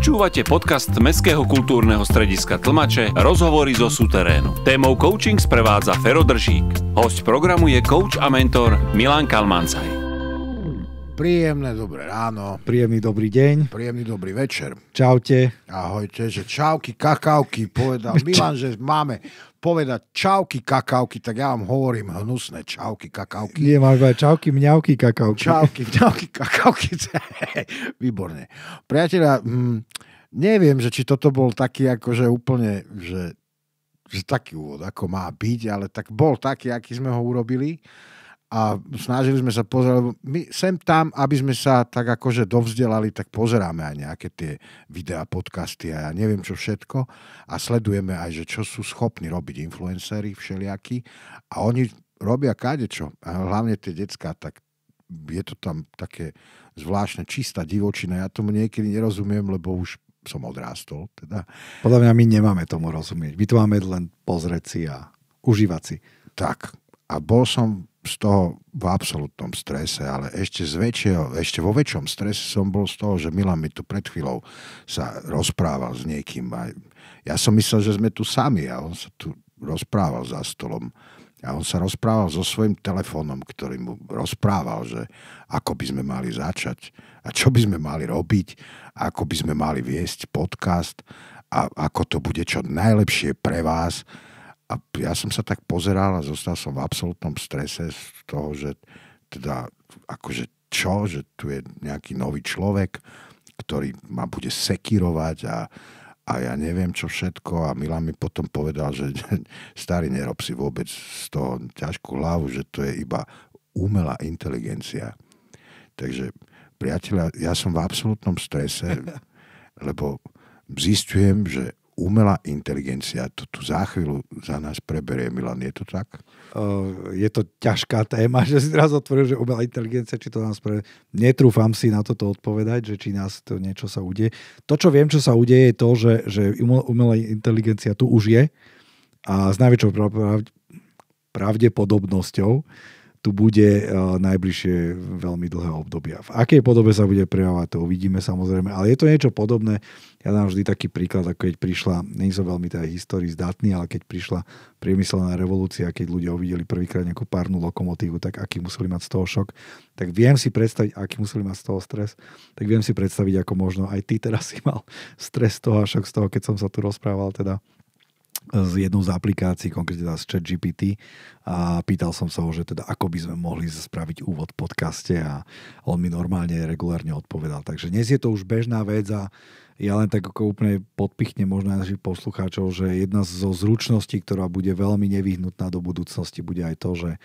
Počúvate podcast Mestského kultúrneho strediska Tlmače Rozhovory zo suterénu. Témou coaching sprevádza Fero Držík. Hosť programu je coach a mentor Milan Kalmancaj. Príjemné dobré ráno. Príjemný dobrý deň. Príjemný dobrý večer. Čaute. Ahojte, že čauky, kakauky, povedal Milan, že máme povedať čauky, kakauky, tak ja vám hovorím hnusné čauky, kakauky. Nie, máš aj čauky, mňauky, kakauky. Čauky, mňauky, kakauky. Výborne. Priatelia, neviem, že či toto bol taký akože úplne, že taký úvod, ako má byť, ale tak bol taký, aký sme ho urobili. A snažili sme sa pozerať, lebo my sem tam, aby sme sa tak akože dovzdelali, tak pozeráme aj nejaké tie videá, podcasty a ja neviem čo všetko a sledujeme aj, že čo sú schopní robiť influenceri všelijakí a oni robia kadečo. A hlavne tie decká, tak je to tam také zvláštne čistá divočina. Ja tomu niekedy nerozumiem, lebo už som odrástol. Teda. Podľa mňa my nemáme tomu rozumieť. My to máme len pozrieť si a užívať si. Tak. A bol som z toho v absolútnom strese, ale ešte vo väčšom strese som bol z toho, že Milan mi tu pred chvíľou sa rozprával s niekým. A ja som myslel, že sme tu sami a on sa tu rozprával za stolom. A on sa rozprával so svojím telefónom, ktorý mu rozprával, že ako by sme mali začať a čo by sme mali robiť, ako by sme mali viesť podcast a ako to bude čo najlepšie pre vás. A ja som sa tak pozeral a zostal som v absolútnom strese z toho, že teda akože čo, že tu je nejaký nový človek, ktorý ma bude sekírovať a ja neviem čo všetko a Milan mi potom povedal, že starý, nerob si vôbec z toho ťažkú hlavu, že to je iba umelá inteligencia. Takže priatelia, ja som v absolútnom strese, lebo zistujem, že umelá inteligencia to tu za chvíľu za nás preberie. Milan, je to tak? Je to ťažká téma, že si teraz otvoril, že umelá inteligencia, či to nás preberie. Netrúfam si na toto odpovedať, že či nás to niečo sa udeje. To, čo viem, čo sa udeje, je to, že umelá inteligencia tu už je a s najväčšou pravdepodobnosťou tu bude najbližšie veľmi dlhé obdobia. V akej podobe sa bude prejavovať, to uvidíme samozrejme, ale je to niečo podobné. Ja dám vždy taký príklad, ako keď prišla, nie som veľmi tej histórii zdatný, ale keď prišla priemyselná revolúcia, keď ľudia uvideli prvýkrát nejakú párnu lokomotívu, tak aký museli mať z toho šok, tak viem si predstaviť, aký museli mať z toho stres, tak viem si predstaviť, ako možno aj ty teraz si mal stres z toho a šok z toho, keď som sa tu rozprával teda z jednou z aplikácií, konkrétne teda z ChatGPT a pýtal som sa ho, že teda ako by sme mohli spraviť úvod v podcaste a on mi normálne regulárne odpovedal. Takže dnes je to už bežná vec a ja len tak ako úplne podpichnem možno aj našich poslucháčov, že jedna zo zručností, ktorá bude veľmi nevyhnutná do budúcnosti, bude aj to, že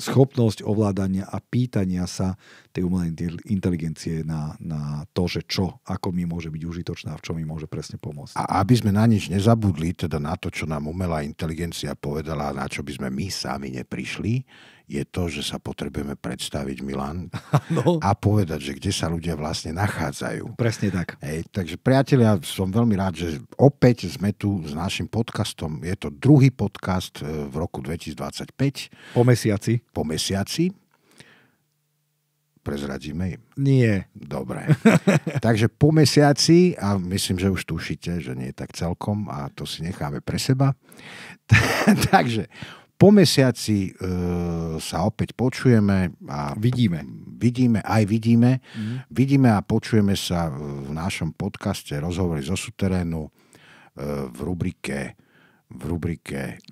schopnosť ovládania a pýtania sa tej umelej inteligencie na to, že čo, ako mi môže byť užitočná, v čom mi môže presne pomôcť. A aby sme na nič nezabudli, teda na to, čo nám umelá inteligencia povedala, na čo by sme my sami neprišli, je to, že sa potrebujeme predstaviť, Milan, a povedať, že kde sa ľudia vlastne nachádzajú. Presne tak. Takže priatelia, som veľmi rád, že opäť sme tu s našim podcastom. Je to druhý podcast v roku 2025. Po mesiaci. Po mesiaci. Prezradíme im? Nie. Dobre. Takže po mesiaci, a myslím, že už tušíte, že nie tak celkom, a to si necháme pre seba. Takže po mesiaci sa opäť počujeme a vidíme. Vidíme a počujeme sa v našom podcaste Rozhovory zo suterénu v rubrike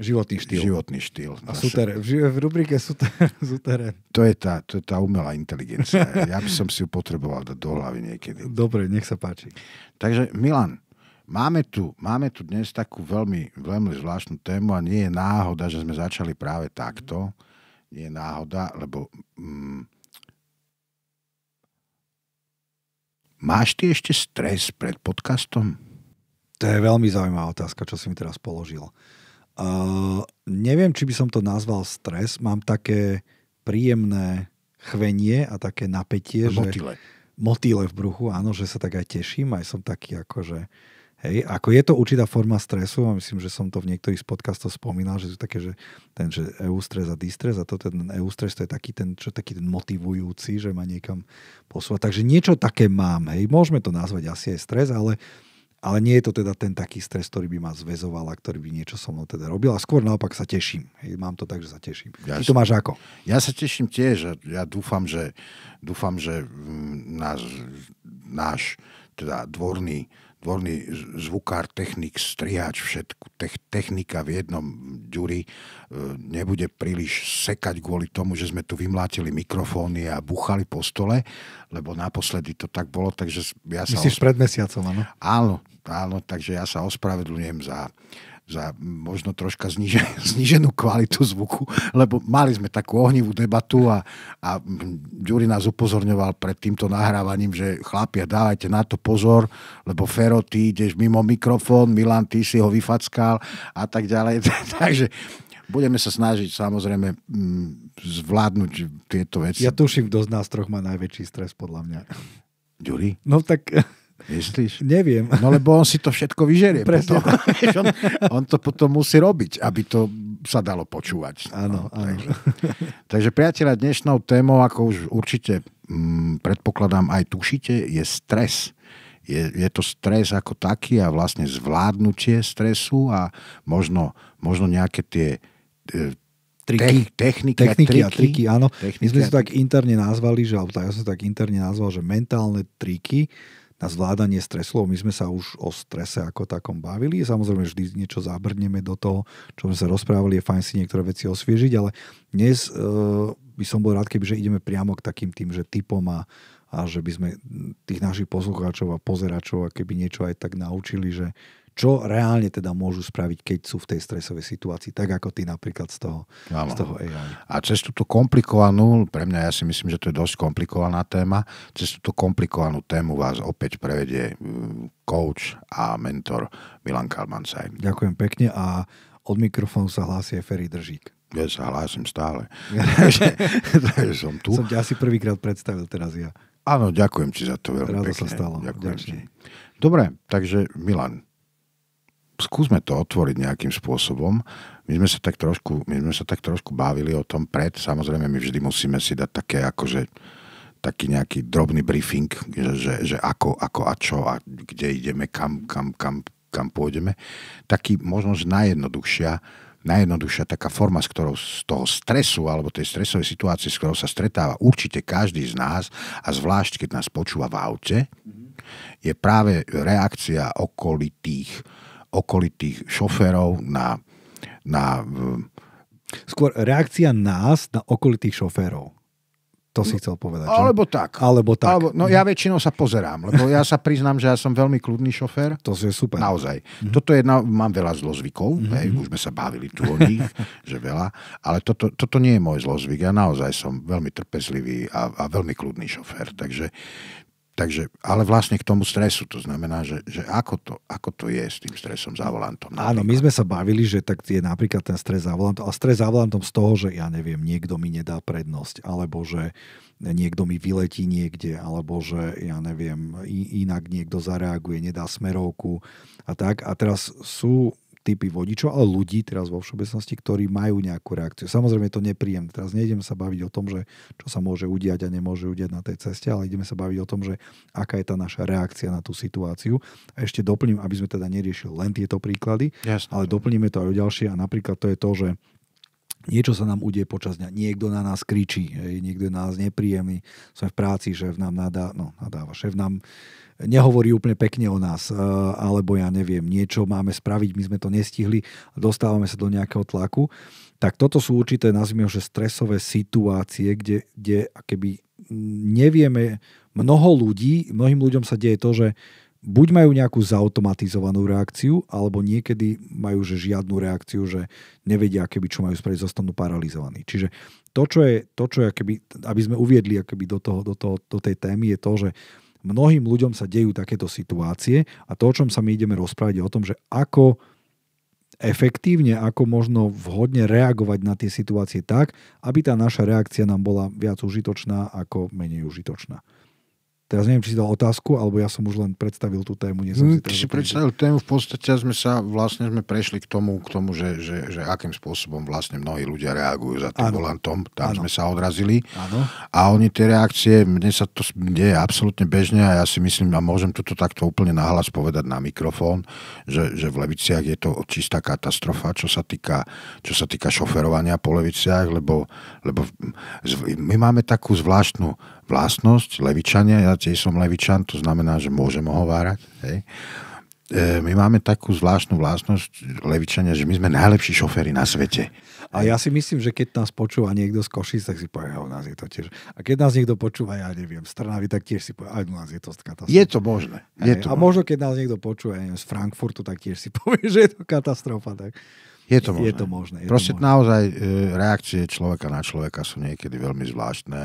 Životný štýl. A v rubrike suterén. To je tá umelá inteligencia. Ja by som si ju potreboval dať do hlavy niekedy. Dobre, nech sa páči. Takže Milan, Máme tu dnes takú veľmi, veľmi zvláštnu tému a nie je náhoda, že sme začali práve takto. Nie je náhoda, lebo máš ty ešte stres pred podcastom? To je veľmi zaujímavá otázka, čo si mi teraz položil. Neviem, či by som to nazval stres. Mám také príjemné chvenie a také napätie. Motýle. Motýle v bruchu, áno, že sa tak aj teším. Aj som taký akože Hej, ako je to určitá forma stresu, a myslím, že som to v niektorých z podcastov spomínal, že sú také, že ten že eustres a distres, a toto ten eustres, to je taký ten motivujúci, že ma niekam posúva. Takže niečo také mám, hej. Môžeme to nazvať asi aj stres, ale nie je to teda ten taký stres, ktorý by ma zväzoval a ktorý by niečo so mnou teda robil. A skôr naopak sa teším. Hej, mám to tak, že sa teším. Ty to máš ako? Ja sa teším tiež. Ja dúfam, že náš teda dvorný zvukár, technik, strihač, všetko, technika v jednom Ďuri nebude príliš sekať kvôli tomu, že sme tu vymlátili mikrofóny a buchali po stole, lebo naposledy to tak bolo, takže ja sa... Myslíš pred mesiacom, áno? Áno, takže ja sa ospravedlňujem za možno troška zníženú kvalitu zvuku, lebo mali sme takú ohnivú debatu a Ďuri nás upozorňoval pred týmto nahrávaním, že chlapia, dávajte na to pozor, lebo Fero, ty ideš mimo mikrofón, Milan, ty si ho vyfackal a tak ďalej. Takže budeme sa snažiť samozrejme zvládnuť tieto veci. Ja tuším, kto z nás troch má najväčší stres podľa mňa. Ďuri? No tak... Myslíš? Neviem. No lebo on si to všetko vyžerie. Potom, on to potom musí robiť, aby to sa dalo počúvať. Áno. Takže priatelia, dnešnou témou, ako už určite predpokladám aj tušíte, je stres. Je to stres ako taký a vlastne zvládnutie stresu a možno nejaké tie techniky a triky, áno. My sme to tak interne nazvali, ja som to tak interne nazval, že mentálne triky na zvládanie stresu. My sme sa už o strese ako takom bavili. Samozrejme, vždy niečo zabrneme do toho, čo sme sa rozprávali. Je fajn si niektoré veci osviežiť, ale dnes by som bol rád, kebyže ideme priamo k takým tým, že typom a že by sme tých našich poslucháčov a pozeračov a keby niečo aj tak naučili, že čo reálne teda môžu spraviť, keď sú v tej stresovej situácii, tak ako ty napríklad z toho AI. A cez túto komplikovanú, pre mňa ja si myslím, že to je dosť komplikovaná téma, cez túto komplikovanú tému vás opäť prevedie coach a mentor Milan Kalmancaj. Ďakujem pekne a od mikrofónu sa hlási aj Ferry Držík. Ja sa hlásim stále. Takže som tu. Som ťa asi prvýkrát predstavil teraz ja. Áno, ďakujem ti za to veľmi Rado pekne. Sa stalo. Ďakujem ti. Dobre, takže Milan, skúsme to otvoriť nejakým spôsobom. My sme sa tak trošku bavili o tom samozrejme my vždy musíme si dať také akože taký nejaký drobný briefing, že ako a čo a kde ideme, kam pôjdeme. Taký možno, že najjednoduchšia taká forma, z ktorou z toho stresu alebo tej stresovej situácie, s ktorou sa stretáva určite každý z nás a zvlášť, keď nás počúva v aute, je práve reakcia okolitých šoférov na... Skôr reakcia nás na okolitých šoférov. To si chcel povedať, že? Alebo tak. Ja väčšinou sa pozerám, lebo ja sa priznám, že ja som veľmi kľudný šofér. To je super. Naozaj. Toto mám veľa zlozvykov, už sme sa bavili tu o nich, že veľa, ale toto nie je môj zlozvyk. Ja naozaj som veľmi trpezlivý a veľmi kľudný šofér, Takže, ale vlastne k tomu stresu, to znamená, že ako to je s tým stresom za volantom. Napríklad. Áno, my sme sa bavili, že tak je napríklad ten stres za volantom, a stres za volantom z toho, že ja neviem, niekto mi nedá prednosť, alebo že niekto mi vyletí niekde, alebo že ja neviem, inak niekto zareaguje, nedá smerovku a tak. A teraz sú typy vodičov, ale ľudí teraz vo všeobecnosti, ktorí majú nejakú reakciu. Samozrejme je to nepríjemné. Teraz nejdeme sa baviť o tom, že čo sa môže udiať a nemôže udiať na tej ceste, ale ideme sa baviť o tom, že aká je tá naša reakcia na tú situáciu. A ešte doplním, aby sme teda neriešili len tieto príklady, ale doplníme to aj o ďalšie a napríklad to je to, že niečo sa nám udeje počas dňa. Niekto na nás kričí, niekto je na nás nepríjemný. Sme v práci, šéf nám nadáva, šéf nám nehovorí úplne pekne o nás, alebo ja neviem, niečo máme spraviť, my sme to nestihli a dostávame sa do nejakého tlaku. Tak toto sú určité, nazvime, že stresové situácie, kde akoby nevieme, mnohým ľuďom sa deje to, že buď majú nejakú zautomatizovanú reakciu, alebo niekedy majú že žiadnu reakciu, že nevedia, akoby, čo majú spraviť, zostanú paralizovaní. Čiže to, čo je akoby, aby sme uviedli akoby do tej témy, je to, že mnohým ľuďom sa dejú takéto situácie a to, o čom sa my ideme rozprávať, je o tom, že ako efektívne, ako možno vhodne reagovať na tie situácie tak, aby tá naša reakcia nám bola viac užitočná ako menej užitočná. Teraz neviem, či si dal otázku, alebo ja som už len predstavil tú tému. Ty si predstavil tému, v podstate sme prešli k tomu že akým spôsobom vlastne mnohí ľudia reagujú za tým volantom. Tam sme sa odrazili. Áno. A oni tie reakcie, mne sa to deje absolútne bežne a ja si myslím, a môžem toto takto úplne nahlas povedať na mikrofón, že v Leviciach je to čistá katastrofa, čo sa týka šoferovania po Leviciach, lebo my máme takú zvláštnu vlastnosť Levičania, ja tiež som Levičan, to znamená, že môžem ohovárať. Hej. My máme takú zvláštnu vlastnosť Levičania, že my sme najlepší šoféri na svete. A ja si myslím, že keď nás počúva niekto z Košíc, tak si povie, u nás je to tiež. A keď nás niekto počúva, ja neviem, z Trnavy, tak tiež si povie, aj u nás je to katastrofa. Je to možné. A možno keď nás niekto počúva z Frankfurtu, tak tiež si povie, že je to katastrofa. Tak. Je to možné. Proste naozaj reakcie človeka na človeka sú niekedy veľmi zvláštne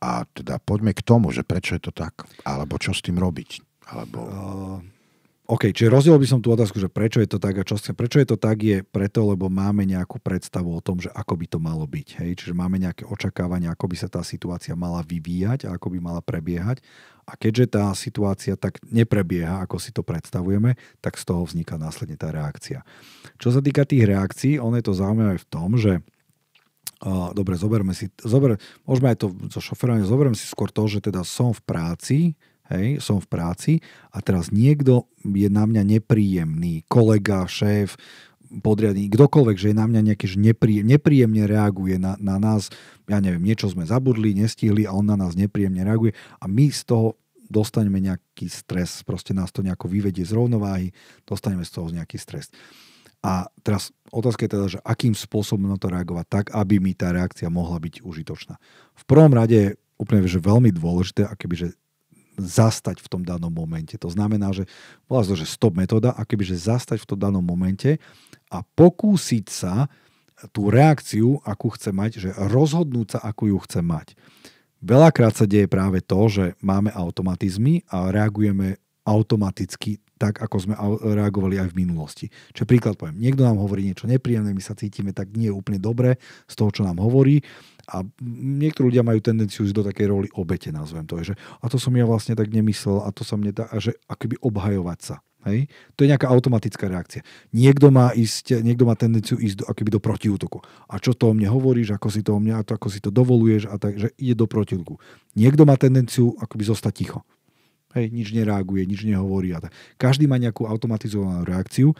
a teda poďme k tomu, že prečo je to tak, alebo čo s tým robiť. OK, čiže rozdiel by som tú otázku, že prečo je to tak a čo chcem. Prečo je to tak je preto, lebo máme nejakú predstavu o tom, že ako by to malo byť. Hej? Čiže máme nejaké očakávania, ako by sa tá situácia mala vyvíjať a ako by mala prebiehať. A keďže tá situácia tak neprebieha, ako si to predstavujeme, tak z toho vzniká následne tá reakcia. Čo sa týka tých reakcií, on je to zaujímavé v tom, že dobre, môžeme aj to zo šoferovania, zoberiem si skôr to, že teda som v práci a teraz niekto je na mňa nepríjemný, kolega, šéf, podriadný, kdokoľvek, že je na mňa nejaký, že nepríjemne reaguje na nás, ja neviem, niečo sme zabudli, nestihli a on na nás nepríjemne reaguje a my z toho dostaneme nejaký stres, proste nás to nejako vyvedie z rovnováhy, dostaneme z toho nejaký stres. A teraz otázka je teda, že akým spôsobom na to reagovať tak, aby mi tá reakcia mohla byť užitočná. V prvom rade je úplne že veľmi dôležité, akobyže zastať v tom danom momente. To znamená, že volá to, že stop metóda, akobyže zastať v tom danom momente a pokúsiť sa tú reakciu, akú chce mať, že rozhodnúť sa, akú ju chce mať. Veľakrát sa deje práve to, že máme automatizmy a reagujeme automaticky tak, ako sme reagovali aj v minulosti. Čiže príklad poviem, niekto nám hovorí niečo nepríjemné, my sa cítime tak nie úplne dobre z toho, čo nám hovorí a niektorí ľudia majú tendenciu ísť do takej roli obete, nazvem to, že a to som ja vlastne tak nemyslel a to sa mne a že akoby obhajovať sa. Hej? To je nejaká automatická reakcia. Niekto má tendenciu ísť akoby do protiútoku. A čo to o mne hovoríš, ako si to o mňa, ako si to dovoluješ a tak, že ide do protiútoku. Niekto má tendenciu akoby zostať ticho. Hej, nič nereaguje, nič nehovorí. A tak. Každý má nejakú automatizovanú reakciu.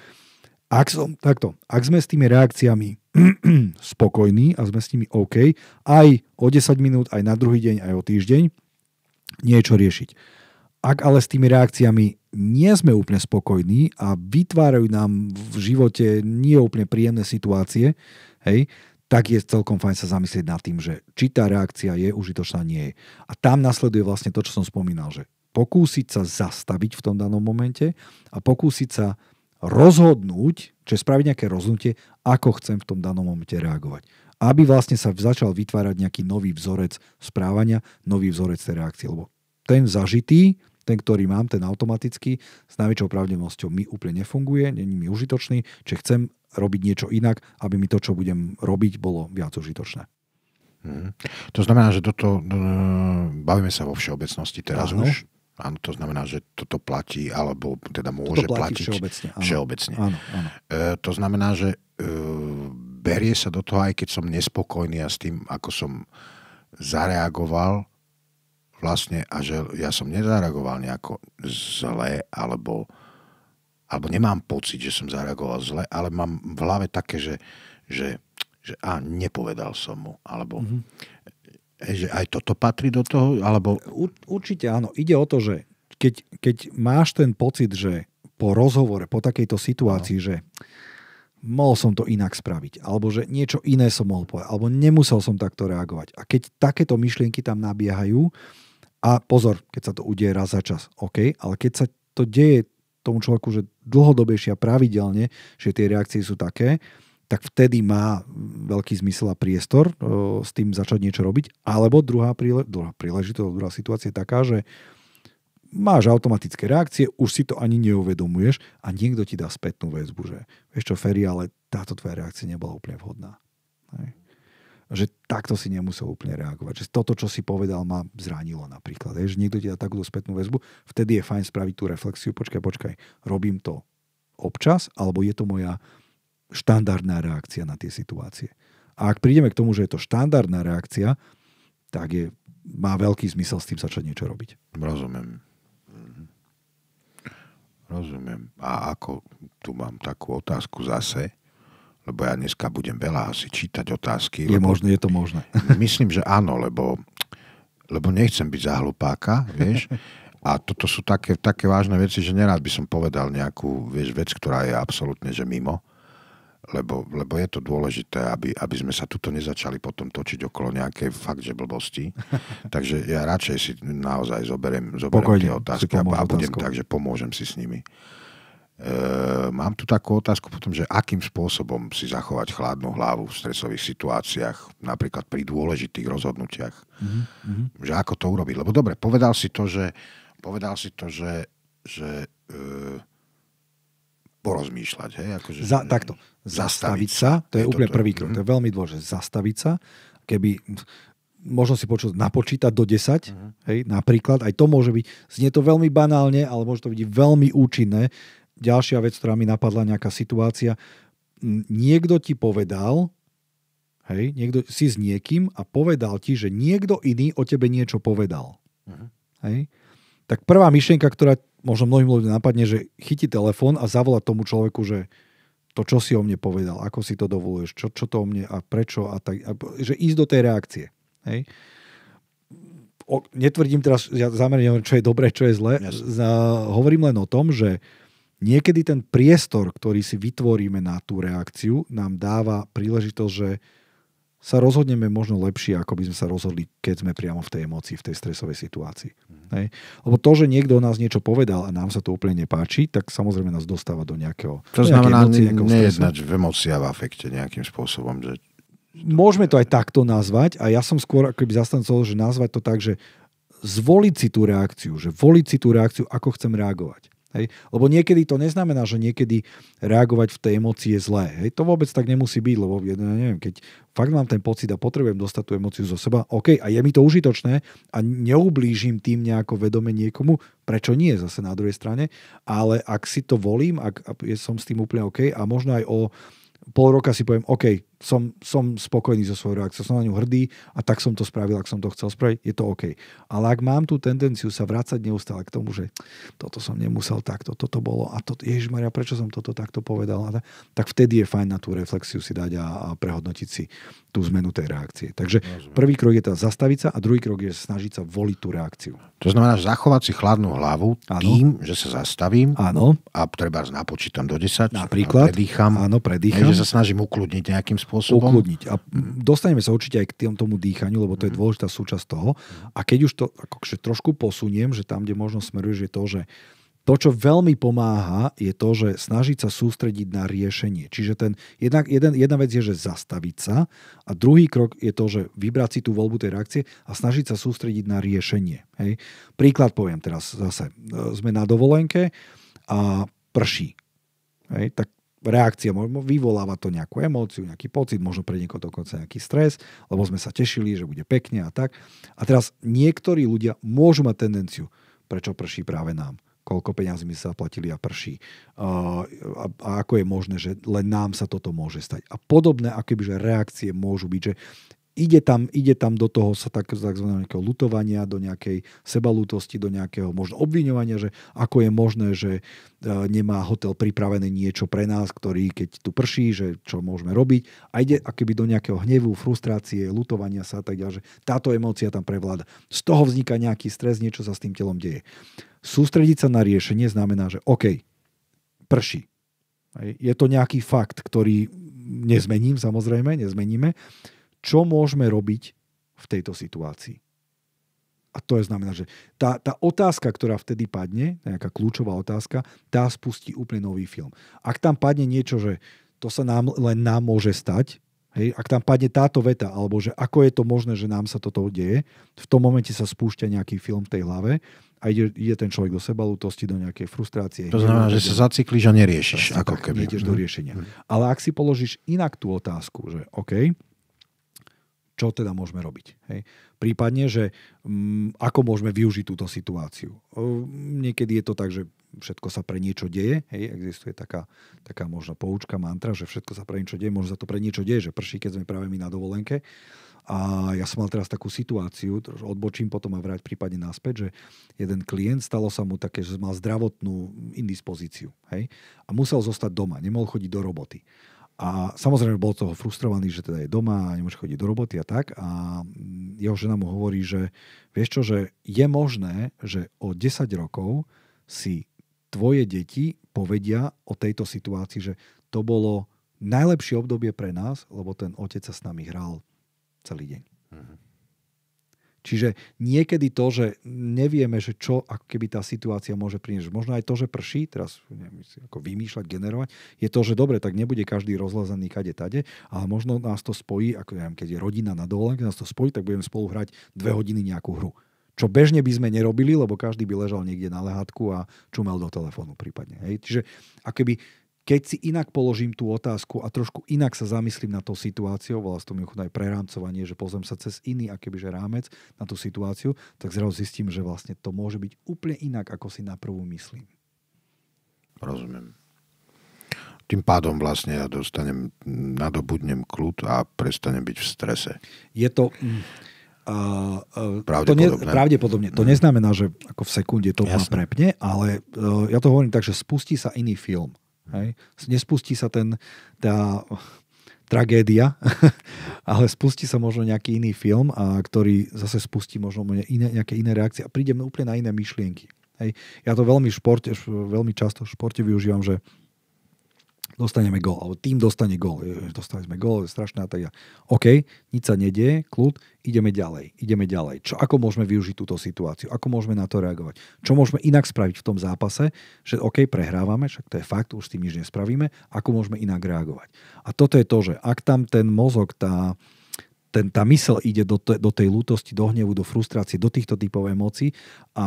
Ak sme s tými reakciami spokojní a sme s nimi OK, aj o 10 minút, aj na druhý deň, aj o týždeň, niečo riešiť. Ak ale s tými reakciami nie sme úplne spokojní a vytvárajú nám v živote nie úplne príjemné situácie, hej, tak je celkom fajn sa zamyslieť nad tým, že či tá reakcia je užitočná, nie je. A tam nasleduje vlastne to, čo som spomínal, že pokúsiť sa zastaviť v tom danom momente a pokúsiť sa rozhodnúť, čiže spraviť nejaké rozhodnutie, ako chcem v tom danom momente reagovať. Aby vlastne sa začal vytvárať nejaký nový vzorec správania, nový vzorec tej reakcie. Lebo ten zažitý, ten, ktorý mám, ten automatický, s najväčšou pravdepodobnosťou mi úplne nefunguje, není mi užitočný, čiže chcem robiť niečo inak, aby mi to, čo budem robiť, bolo viac užitočné. To znamená, že bavíme sa vo všeobecnosti teraz. Áno. Už. Áno, to znamená, že toto platí, alebo teda môže platiť všeobecne. Áno. To znamená, že berie sa do toho, aj keď som nespokojný a s tým, ako som zareagoval vlastne, a že ja som nezareagoval nejako zle, alebo nemám pocit, že som zareagoval zle, ale mám v hlave také, že nepovedal som mu, alebo že aj toto patrí do toho, alebo... Určite áno. Ide o to, že keď máš ten pocit, že po rozhovore, po takejto situácii, že mohol som to inak spraviť, alebo že niečo iné som mohol povedať, alebo nemusel som takto reagovať. A keď takéto myšlienky tam nabiehajú, a pozor, keď sa to udeje raz za čas, OK, ale keď sa to deje tomu človeku, že dlhodobejšie a pravidelne, že tie reakcie sú také, tak vtedy má veľký zmysel a priestor s tým začať niečo robiť. Alebo druhá príležitosť, druhá situácia je taká, že máš automatické reakcie, už si to ani neuvedomuješ a niekto ti dá spätnú väzbu, že vieš čo, Feri, ale táto tvoja reakcia nebola úplne vhodná. Hej. že takto si nemusel úplne reagovať. Že toto, čo si povedal, ma zranilo napríklad. Že niekto ti dá takúto spätnú väzbu, vtedy je fajn spraviť tú reflexiu. Počkaj, robím to občas, alebo je to moja štandardná reakcia na tie situácie. A ak prídeme k tomu, že je to štandardná reakcia, tak má veľký zmysel s tým začať niečo robiť. Rozumiem. A ako tu mám takú otázku zase, lebo ja dneska budem veľa asi čítať otázky. Je to možné. Myslím, že áno, lebo nechcem byť za hlupáka, vieš. A toto sú také vážne veci, že nerád by som povedal nejakú vec, ktorá je absolútne že mimo. Lebo je to dôležité, aby sme sa tuto nezačali potom točiť okolo nejakej fakt, že blbosti. Takže ja radšej si naozaj zoberiem tie otázky a budem tak, že pomôžem si s nimi. Mám tu takú otázku potom, že akým spôsobom si zachovať chladnú hlavu v stresových situáciách, napríklad pri dôležitých rozhodnutiach. Že ako to urobiť. Lebo dobre, povedal si to, že porozmýšľať. Hej? Akože, takto. Zastaviť sa, to je úplne prvý krok. To je veľmi dôležité. Zastaviť sa, keby možno si napočítať do 10, hej, napríklad, aj to môže byť, znie to veľmi banálne, ale môže to byť veľmi účinné. Ďalšia vec, ktorá mi napadla, nejaká situácia, niekto ti povedal, hej, niekto si s niekým a povedal ti, že niekto iný o tebe niečo povedal. Hej. Tak prvá myšlienka, ktorá možno mnohým ľuďom napadne, že chytí telefón a zavolá tomu človeku, že to, čo si o mne povedal, ako si to dovoluješ, čo to o mne a prečo a tak, že ísť do tej reakcie. Hej. Netvrdím teraz, ja zamerne, čo je dobré, čo je zlé. Hovorím len o tom, že niekedy ten priestor, ktorý si vytvoríme na tú reakciu, nám dáva príležitosť, že sa rozhodneme možno lepšie, ako by sme sa rozhodli, keď sme priamo v tej emócii, v tej stresovej situácii. Hej. Lebo to, že niekto o nás niečo povedal a nám sa to úplne nepáči, tak samozrejme nás dostáva do nejakého... To znamená nejednať v emócii a v afekte nejakým spôsobom. Že... Môžeme to aj takto nazvať a ja som skôr akoby zastancov, že nazvať to tak, že zvoliť si tú reakciu, ako chcem reagovať. Hej? Lebo niekedy to neznamená, že niekedy reagovať v tej emócii je zlé. Hej? To vôbec tak nemusí byť, lebo ja neviem, keď fakt mám ten pocit a potrebujem dostať tú emóciu zo seba, OK, a je mi to užitočné a neublížim tým nejako vedome niekomu, prečo nie zase na druhej strane, ale ak si to volím, ak som s tým úplne OK a možno aj o pol roka si poviem, OK, som spokojný so svojou reakciou, som na ňu hrdý a tak som to spravil, ak som to chcel spraviť, je to OK. Ale ak mám tú tendenciu sa vrácať neustále k tomu, že toto som nemusel takto, toto bolo a toto, Ježišmaria, prečo som toto takto povedal, tak vtedy je fajn na tú reflexiu si dať a prehodnotiť si tú zmenu tej reakcie. Takže prvý krok je teda zastaviť sa a druhý krok je snažiť sa voliť tú reakciu. To znamená, zachovať si chladnú hlavu tým, že sa zastavím a treba napočítam do 10, napríklad, predýcham. Že sa snažím ukludniť nejakým spôsobom. Ukludniť. A dostaneme sa určite aj k tomu dýchaniu, lebo to je dôležitá súčasť toho. A keď už to akože trošku posuniem, že tam, kde možno smeruješ, je to, že to, čo veľmi pomáha, je to, že snažiť sa sústrediť na riešenie. Čiže jedna vec je, že zastaviť sa a druhý krok je to, že vybrať si tú voľbu tej reakcie a snažiť sa sústrediť na riešenie. Hej. Príklad poviem teraz zase. Sme na dovolenke a prší. Hej. Tak reakcia vyvoláva to nejakú emóciu, nejaký pocit, možno pre niekoho dokonca nejaký stres, lebo sme sa tešili, že bude pekne a tak. A teraz niektorí ľudia môžu mať tendenciu, prečo prší práve nám. Koľko peňazí my sa zaplatili a prší. A ako je možné, že len nám sa toto môže stať. A podobné, akoby, že reakcie môžu byť, že ide tam do toho sa takzvaného nejakého lutovania, do nejakej sebalútosti, do nejakého možno obviňovania, že ako je možné, že nemá hotel pripravené niečo pre nás, ktorý keď tu prší, že čo môžeme robiť. A ide akoby do nejakého hnevu, frustrácie, lutovania sa a tak ďalej, že táto emócia tam prevláda. Z toho vzniká nejaký stres, niečo sa s tým telom deje. Sústrediť sa na riešenie znamená, že OK, prší. Je to nejaký fakt, ktorý nezmeníme. Čo môžeme robiť v tejto situácii? A to je znamená, že tá otázka, ktorá vtedy padne, nejaká kľúčová otázka, tá spustí úplne nový film. Ak tam padne niečo, že to sa len nám môže stať, hej, ak tam padne táto veta, alebo že ako je to možné, že nám sa toto deje, v tom momente sa spúšťa nejaký film v tej hlave a ide ten človek do sebalútosti, do nejakej frustrácie. To znamená, že sa zacyklíš a neriešiš. Ako keby. Nejdeš do riešenia. Ale ak si položíš inak tú otázku, že OK, čo teda môžeme robiť. Hej. Prípadne, že ako môžeme využiť túto situáciu. Niekedy je to tak, že všetko sa pre niečo deje. Hej. Existuje taká možno poučka, mantra, že všetko sa pre niečo deje. Možno sa to pre niečo deje, že prší, keď sme práve my na dovolenke. A ja som mal teraz takú situáciu, odbočím potom a vráť prípadne naspäť, že jeden klient, stalo sa mu také, že mal zdravotnú indispozíciu. Hej. A musel zostať doma, nemohol chodiť do roboty. A samozrejme bol toho frustrovaný, že teda je doma a nemôže chodiť do roboty a tak. A jeho žena mu hovorí, že vieš čo, že je možné, že o 10 rokov si tvoje deti povedia o tejto situácii, že to bolo najlepšie obdobie pre nás, lebo ten otec sa s nami hral celý deň. Mhm. Čiže niekedy to, že nevieme, že čo ako keby tá situácia môže priniesť. Možno aj to, že prší, teraz neviem, ako vymýšľať, generovať, je to, že dobre, tak nebude každý rozlazaný kade tade, ale možno nás to spojí, ako neviem, keď je rodina na dovolenke, nás to spojí, tak budeme spolu hrať 2 hodiny nejakú hru. Čo bežne by sme nerobili, lebo každý by ležal niekde na lehátku a čumel do telefónu prípadne. Hej? Čiže akoby keď si inak položím tú otázku a trošku inak sa zamyslím na tú situáciu, volá to mimochodom aj prerámcovanie, že pozriem sa cez iný akobyže rámec na tú situáciu, tak zrazu zistím, že vlastne to môže byť úplne inak, ako si naprvu myslím. Rozumiem. Tým pádom vlastne ja nadobudnem kľud a prestanem byť v strese. Je to... pravdepodobne. To neznamená, že ako v sekunde to ma prepne, ale ja to hovorím tak, že spustí sa iný film. Hej. Nespustí sa tá tragédia, ale spustí sa možno nejaký iný film, ktorý zase spustí možno nejaké iné reakcie a prídeme úplne na iné myšlienky. Hej. Ja to veľmi často v športe využívam, že dostaneme gól, alebo tým dostane gól. Dostali sme gól, je strašné a tak ja. OK, nič sa nedieje, kľud, ideme ďalej. Ako môžeme využiť túto situáciu? Ako môžeme na to reagovať? Čo môžeme inak spraviť v tom zápase? Že OK, prehrávame, však to je fakt, už s tým nič nespravíme. Ako môžeme inak reagovať? A toto je to, že ak tam ten mozog, tá myseľ ide do tej lútosti, do hnevu, do frustrácie, do týchto typov emócií a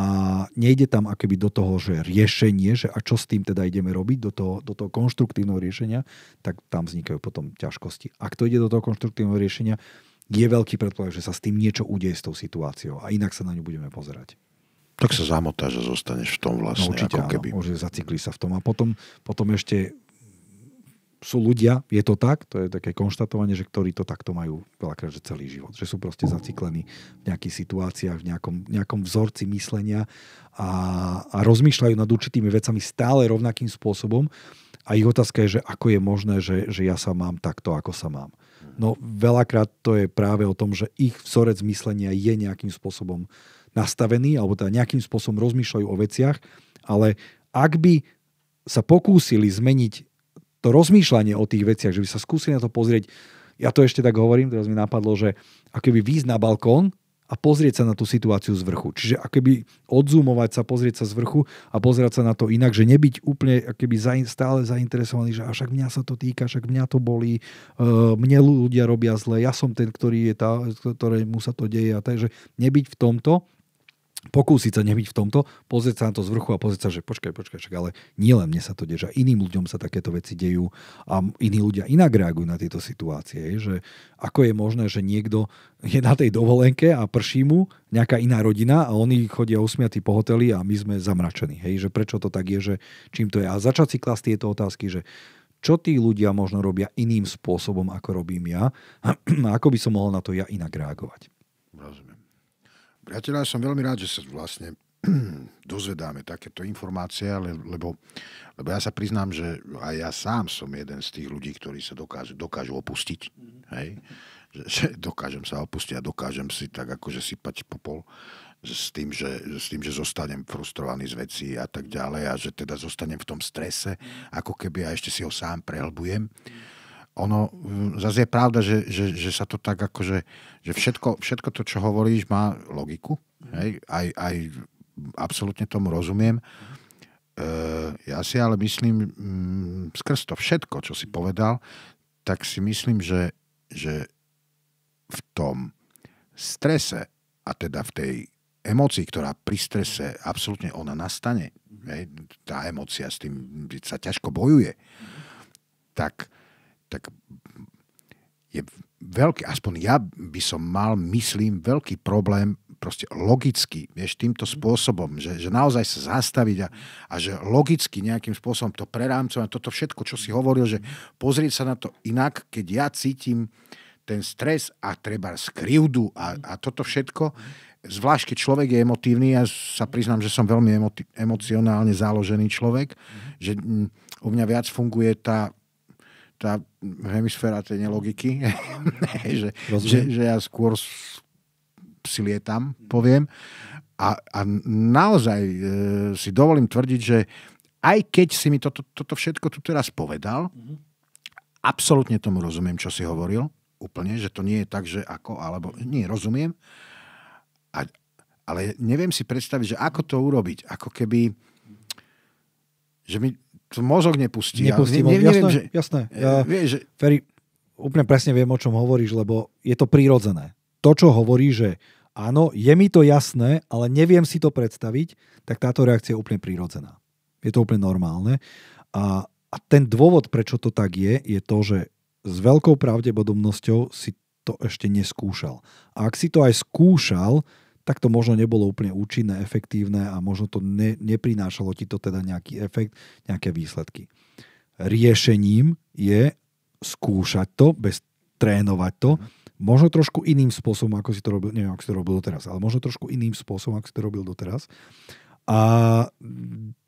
nejde tam akoby do toho, že riešenie, že a čo s tým teda ideme robiť, do toho konštruktívneho riešenia, tak tam vznikajú potom ťažkosti. Ak to ide do toho konštruktívneho riešenia, je veľký predpoklad, že sa s tým niečo udeje s tou situáciou a inak sa na ňu budeme pozerať. Tak sa zamotáš a zostaneš v tom vlastne. No určite, ako keby. Áno, že zacykli sa v tom a potom ešte sú ľudia, je to tak, to je také konštatovanie, že ktorí to takto majú veľakrát, že celý život. Že sú proste zaciklení v nejakých situáciách, v nejakom vzorci myslenia a rozmýšľajú nad určitými vecami stále rovnakým spôsobom. A ich otázka je, že ako je možné, že ja sa mám takto, ako sa mám. No veľakrát to je práve o tom, že ich vzorec myslenia je nejakým spôsobom nastavený, alebo teda nejakým spôsobom rozmýšľajú o veciach, ale ak by sa pokúsili zmeniť to rozmýšľanie o tých veciach, že by sa skúsili na to pozrieť, ja to ešte tak hovorím, teraz mi napadlo, že akoby výjsť na balkón a pozrieť sa na tú situáciu z vrchu. Čiže akoby odzoomovať sa, pozrieť sa z vrchu a pozerať sa na to inak, že nebyť úplne akoby stále zainteresovaný, že však mňa sa to týka, však mňa to bolí, mne ľudia robia zle, ja som ten, ktorému sa to deje a takže nebyť v tomto, pokúsiť sa nebyť v tomto, pozrieť sa na to z vrchu a pozrieť sa, že počkaj, ale nie len mne sa to deje, že iným ľuďom sa takéto veci dejú a iní ľudia inak reagujú na tieto situácie. Že ako je možné, že niekto je na tej dovolenke a prší mu nejaká iná rodina a oni chodia usmiatí po hoteli a my sme zamračení. Že prečo to tak je, že čím to je. A začať si klasť tieto otázky, že čo tí ľudia možno robia iným spôsobom, ako robím ja a ako by som mohol na to ja inak reagovať. Rozumiem. Priateľa, som veľmi rád, že sa vlastne dozvedáme takéto informácie, lebo ja sa priznám, že aj ja sám som jeden z tých ľudí, ktorí sa dokážu opustiť. Hej? Že dokážem sa opustiť a dokážem si tak akože sypať popol s tým, že zostanem frustrovaný z vecí a tak ďalej a že teda zostanem v tom strese, ako keby a ešte si ho sám prehlbujem. Ono, zase je pravda, že sa to tak akože, že všetko to, čo hovoríš, má logiku. Hej? Aj absolútne tomu rozumiem. Ja si ale myslím, skrz to všetko, čo si povedal, tak si myslím, že v tom strese a teda v tej emócii, ktorá pri strese absolútne ona nastane, hej? Tá emócia s tým sa ťažko bojuje, tak je veľký, aspoň ja by som mal, myslím, veľký problém proste logicky, vieš, týmto spôsobom, že naozaj sa zastaviť a že logicky nejakým spôsobom to prerámcovať, toto všetko, čo si hovoril, že pozrieť sa na to inak, keď ja cítim ten stres a treba krivdu a toto všetko, zvlášť keď človek je emotívny, ja sa priznám, že som veľmi emocionálne záložený človek, že u mňa viac funguje tá hemisféra tej nelogiky, že ja skôr si lietam, poviem. A naozaj si dovolím tvrdiť, že aj keď si mi toto všetko tu teraz povedal, absolútne tomu rozumiem, čo si hovoril, úplne, že to nie je tak, že ako, alebo nie, rozumiem, ale neviem si predstaviť, že ako to urobiť, ako keby, že mi to mozog nepustí. Jasné. Feri, úplne presne viem, o čom hovoríš, lebo je to prírodzené. To, čo hovorí, že áno, je mi to jasné, ale neviem si to predstaviť, tak táto reakcia je úplne prírodzená. Je to úplne normálne. A ten dôvod, prečo to tak je to, že s veľkou pravdepodobnosťou si to ešte neskúšal. A ak si to aj skúšal, tak to možno nebolo úplne účinné, efektívne a možno to neprinášalo ti to teda nejaký efekt, nejaké výsledky. Riešením je skúšať to, bez trénovať to, možno trošku iným spôsobom, ako si to robil, neviem, ako si to robil doteraz, ale možno trošku iným spôsobom, ako si to robil doteraz. A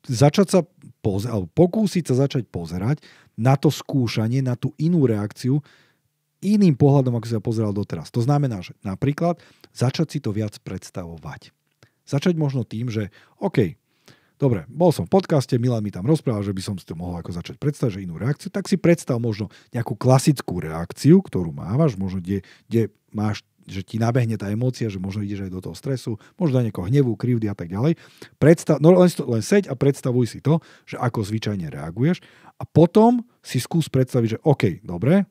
začať sa alebo pokúsiť sa začať pozerať na to skúšanie, na tú inú reakciu iným pohľadom, ako si sa pozeral doteraz. To znamená, že napríklad začať si to viac predstavovať. Začať možno tým, že OK, dobre, bol som v podcaste, Milan mi tam rozprával, že by som si to mohol ako začať predstaviť, že inú reakciu, tak si predstav možno nejakú klasickú reakciu, ktorú mávaš, možno kde máš, že ti nabehne tá emócia, že možno ideš aj do toho stresu, možno do nejakého hnevu, krivdy a tak ďalej. Len seď a predstavuj si to, že ako zvyčajne reaguješ a potom si skús predstaviť, že OK, dobre,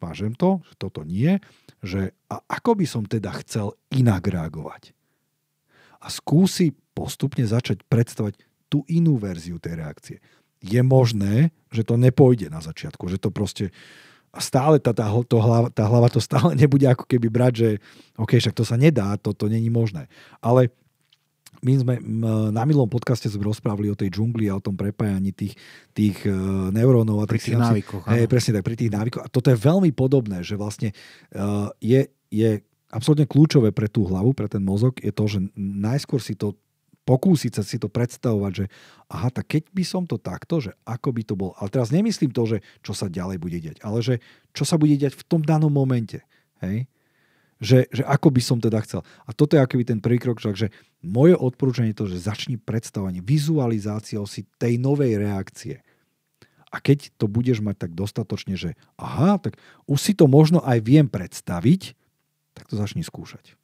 vážem to, že toto nie, že a ako by som teda chcel inak reagovať. A skúsi postupne začať predstavať tú inú verziu tej reakcie. Je možné, že to nepôjde na začiatku, že to proste stále tá hlava to stále nebude ako keby brať, že OK, však to sa nedá, to není možné. Ale my sme na minulom podcaste rozprávali o tej džungli a o tom prepájaní tých neurónov a pri tých návykoch. Presne tak, pri tých návykoch. A toto je veľmi podobné, že vlastne je absolútne kľúčové pre tú hlavu, pre ten mozog, je to, že najskôr si to pokúsiť sa si to predstavovať, že aha, tak keď by som to takto, že ako by to bolo. Ale teraz nemyslím to, že čo sa ďalej bude diať, ale že čo sa bude diať v tom danom momente. Hej? Že ako by som teda chcel. A toto je akoby ten prvý krok, takže moje odporúčanie je to, že začni predstavovanie, vizualizáciou si tej novej reakcie. A keď to budeš mať tak dostatočne, že aha, tak už si to možno aj viem predstaviť, tak to začni skúšať.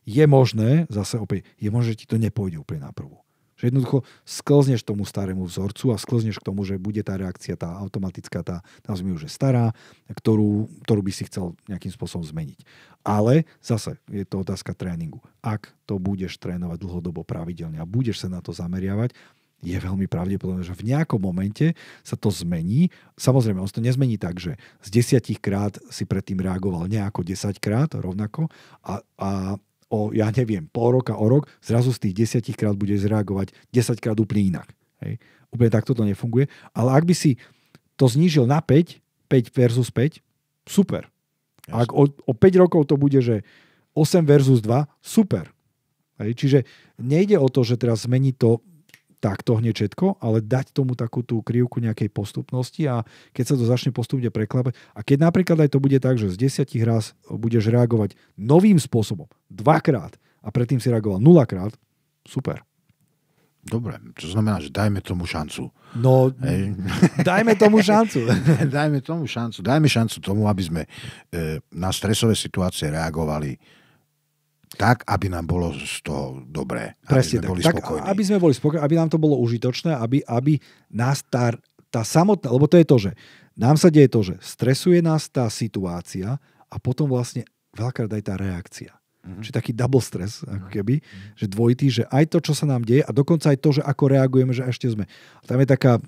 Je možné, zase opäť, je možné, že ti to nepôjde úplne na prvú. Že jednoducho sklzneš tomu starému vzorcu a sklzneš k tomu, že bude tá reakcia, tá automatická, tá nazvime už je stará, ktorú by si chcel nejakým spôsobom zmeniť. Ale zase je to otázka tréningu. Ak to budeš trénovať dlhodobo pravidelne a budeš sa na to zameriavať, je veľmi pravdepodobné, že v nejakom momente sa to zmení. Samozrejme, on to nezmení tak, že z 10 krát si predtým reagoval nejako 10 krát rovnako a o, ja neviem, pol roka, o rok, zrazu z tých 10 krát bude zreagovať 10 krát úplne inak. Hej. Úplne takto to nefunguje. Ale ak by si to znížil na 5 versus 5, super. Ak o 5 rokov to bude, že 8 versus 2, super. Hej. Čiže nejde o to, že teraz zmení to takto hneď všetko, ale dať tomu takú tú krivku nejakej postupnosti a keď sa to začne postupne preklapať a keď napríklad aj to bude tak, že z 10 raz budeš reagovať novým spôsobom, 2-krát a predtým si reagoval 0-krát, super. Dobre, to znamená, že dajme tomu šancu. No, dajme tomu šancu. Dajme šancu tomu, aby sme na stresové situácie reagovali tak, aby nám bolo z toho dobré. Presne aby sme boli spokojní. Aby sme boli spokojní, aby nám to bolo užitočné, aby nás tá samotná, lebo to je to, že nám sa deje to, že stresuje nás tá situácia a potom vlastne veľakrát aj tá reakcia. Čiže taký double stres, ako keby, že dvojitý, že aj to, čo sa nám deje a dokonca aj to, že ako reagujeme, že ešte sme. Tam je taká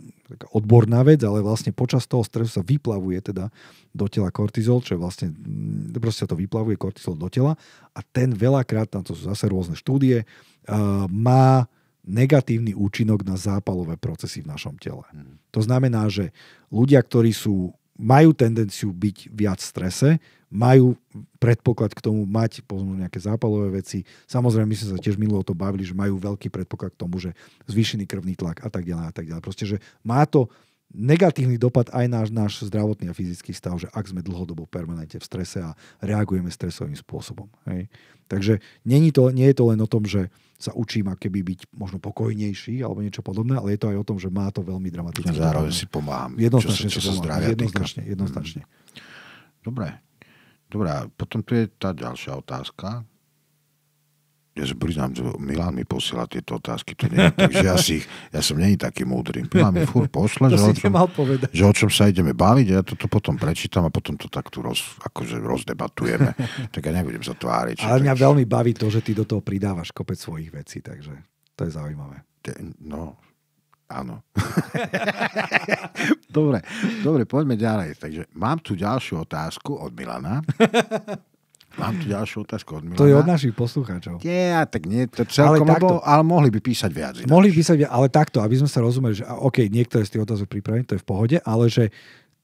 odborná vec, ale vlastne počas toho stresu sa vyplavuje teda do tela kortizol, čo je vlastne, proste sa to vyplavuje kortizol do tela a ten veľakrát, tam to sú zase rôzne štúdie, má negatívny účinok na zápalové procesy v našom tele. To znamená, že ľudia, ktorí majú tendenciu byť viac v strese, majú predpoklad k tomu mať nejaké zápalové veci. Samozrejme, my sme sa tiež minulo o to bavili, že majú veľký predpoklad k tomu, že zvýšený krvný tlak a tak ďalej a tak ďalej. Proste, že má to negatívny dopad aj náš zdravotný a fyzický stav, že ak sme dlhodobo permanentne v strese a reagujeme stresovým spôsobom. Hej. Takže nie je to len o tom, že sa učím akoby byť možno pokojnejší alebo niečo podobné, ale je to aj o tom, že má to veľmi dramatické. Zároveň si pomáham. Jednoznačne čo sa zdravia týka. Jednoznačne. Dobre, potom tu je tá ďalšia otázka. Ja sa priznám, že Milan mi posiela tieto otázky, to nie je, takže ja som není taký múdry. Milan mi furt pošle, že o čom sa ideme baviť, ja to potom prečítam a potom to takto akože rozdebatujeme. Tak ja nebudem sa tváriť. Ale mňa veľmi baví to, že ty do toho pridávaš kopec svojich vecí, takže to je zaujímavé. No, áno. Dobre, poďme ďalej. Takže mám tu ďalšiu otázku od Milana. To je od našich poslucháčov. Tak nie, to celkom, ale mohli by písať viac. Ale takto, aby sme sa rozumeli, že OK, niektoré z tých otázok pripravím, to je v pohode, ale že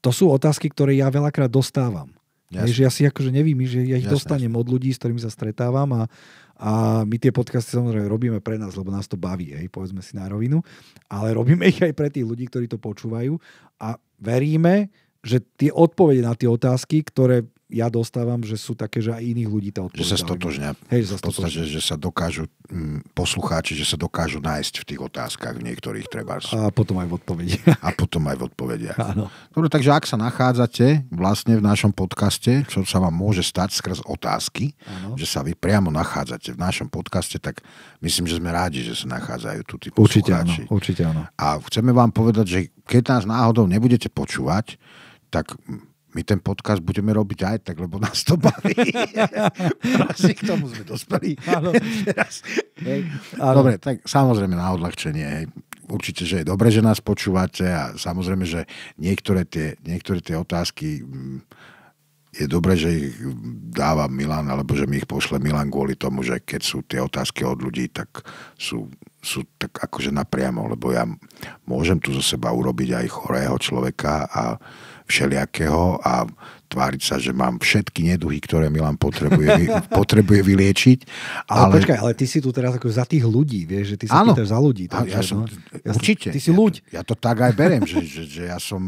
to sú otázky, ktoré ja veľakrát dostávam. Že ja si akože nevím, že ja ich dostanem od ľudí, s ktorými sa stretávam a my tie podcasty samozrejme robíme pre nás, lebo nás to baví, povedzme si na rovinu, ale robíme ich aj pre tých ľudí, ktorí to počúvajú a veríme, že tie odpovede na tie otázky, ktoré ja dostávam, že sú také, že aj iných ľudí tá odpoveď. Že sa stotožňa. V podstate, že sa dokážu poslucháči, že sa dokážu nájsť v tých otázkach niektorých trebárs. A potom aj v odpovediach. Áno. Dobre, takže ak sa nachádzate vlastne v našom podcaste, čo sa vám môže stať skrz otázky, že sa vy priamo nachádzate v našom podcaste, tak myslím, že sme rádi, že sa nachádzajú tu tí poslucháči. Určite áno. A chceme vám povedať, že keď nás náhodou nebudete počúvať, tak my ten podcast budeme robiť aj tak, lebo nás to baví. Asi k tomu sme dospeli. Dobre, tak samozrejme na odľahčenie. Určite, že je dobre, že nás počúvate a samozrejme, že niektoré tie otázky je dobre, že ich dáva Milan, alebo že mi ich pošle Milan kvôli tomu, že keď sú tie otázky od ľudí, tak sú tak akože napriamo, lebo ja môžem tu zo seba urobiť aj chorého človeka a všelijakého a tváriť sa, že mám všetky neduhy, ktoré Milan potrebuje vyliečiť. Ale počkaj, ale ty si tu teraz ako za tých ľudí, vieš, že ty sa pýtaš za ľudí. Určite. Ty si ľuď. Ja to tak aj beriem, že ja som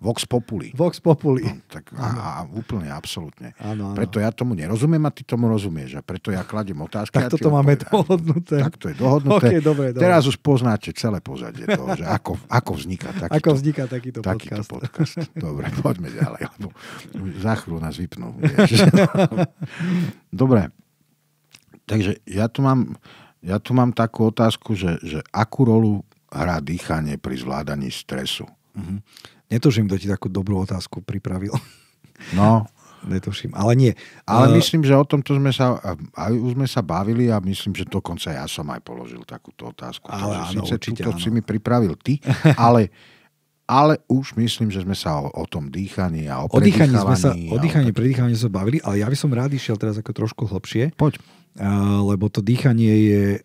Vox Populi. Vox Populi. No, tak a úplne, absolútne. Áno. Preto ja tomu nerozumiem a ty tomu rozumieš. A preto ja kladiem otázky. Tak toto máme dohodnuté. Tak to je dohodnuté. Okay, dobre. Teraz už poznáte celé pozadie toho, že ako vzniká takýto podcast. Dobre, poďme ďalej, lebo za chvíľu nás vypnú. Dobre, takže ja tu mám takú otázku, že akú rolu hrá dýchanie pri zvládaní stresu? Netuším, kto ti takú dobrú otázku pripravil. No. Netuším, ale nie. Ale myslím, že o tomto už sme sa bavili a myslím, že dokonca ja som aj položil takúto otázku. Ale áno, určite áno. Si mi pripravil ty, ale už myslím, že sme sa o tom dýchaní a o predýchávaní. O dýchaní, predýchávaní sa bavili, ale ja by som rád išiel teraz ako trošku hlbšie. Poď. Lebo to dýchanie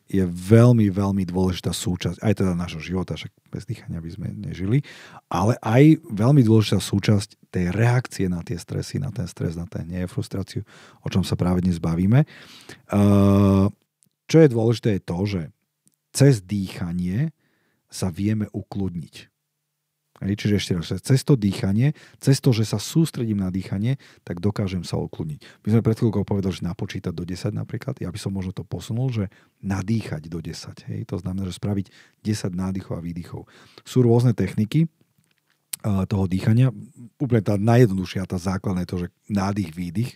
je veľmi, veľmi dôležitá súčasť aj teda nášho života, však bez dýchania by sme nežili, ale aj veľmi dôležitá súčasť tej reakcie na tie stresy, na ten stres, na ten hnev, frustráciu, o čom sa práve dnes bavíme. Čo je dôležité je to, že cez dýchanie sa vieme ukludniť. Čiže ešte raz, cez to dýchanie, cez to, že sa sústredím na dýchanie, tak dokážem sa ukludniť. My sme pred chvíľkou povedali, že napočítať do 10 napríklad. Ja by som možno to posunul, že nadýchať do 10. To znamená, že spraviť 10 nádychov a výdychov. Sú rôzne techniky toho dýchania. Úplne tá najjednoduchšia, tá základná je to, že nádych, výdych.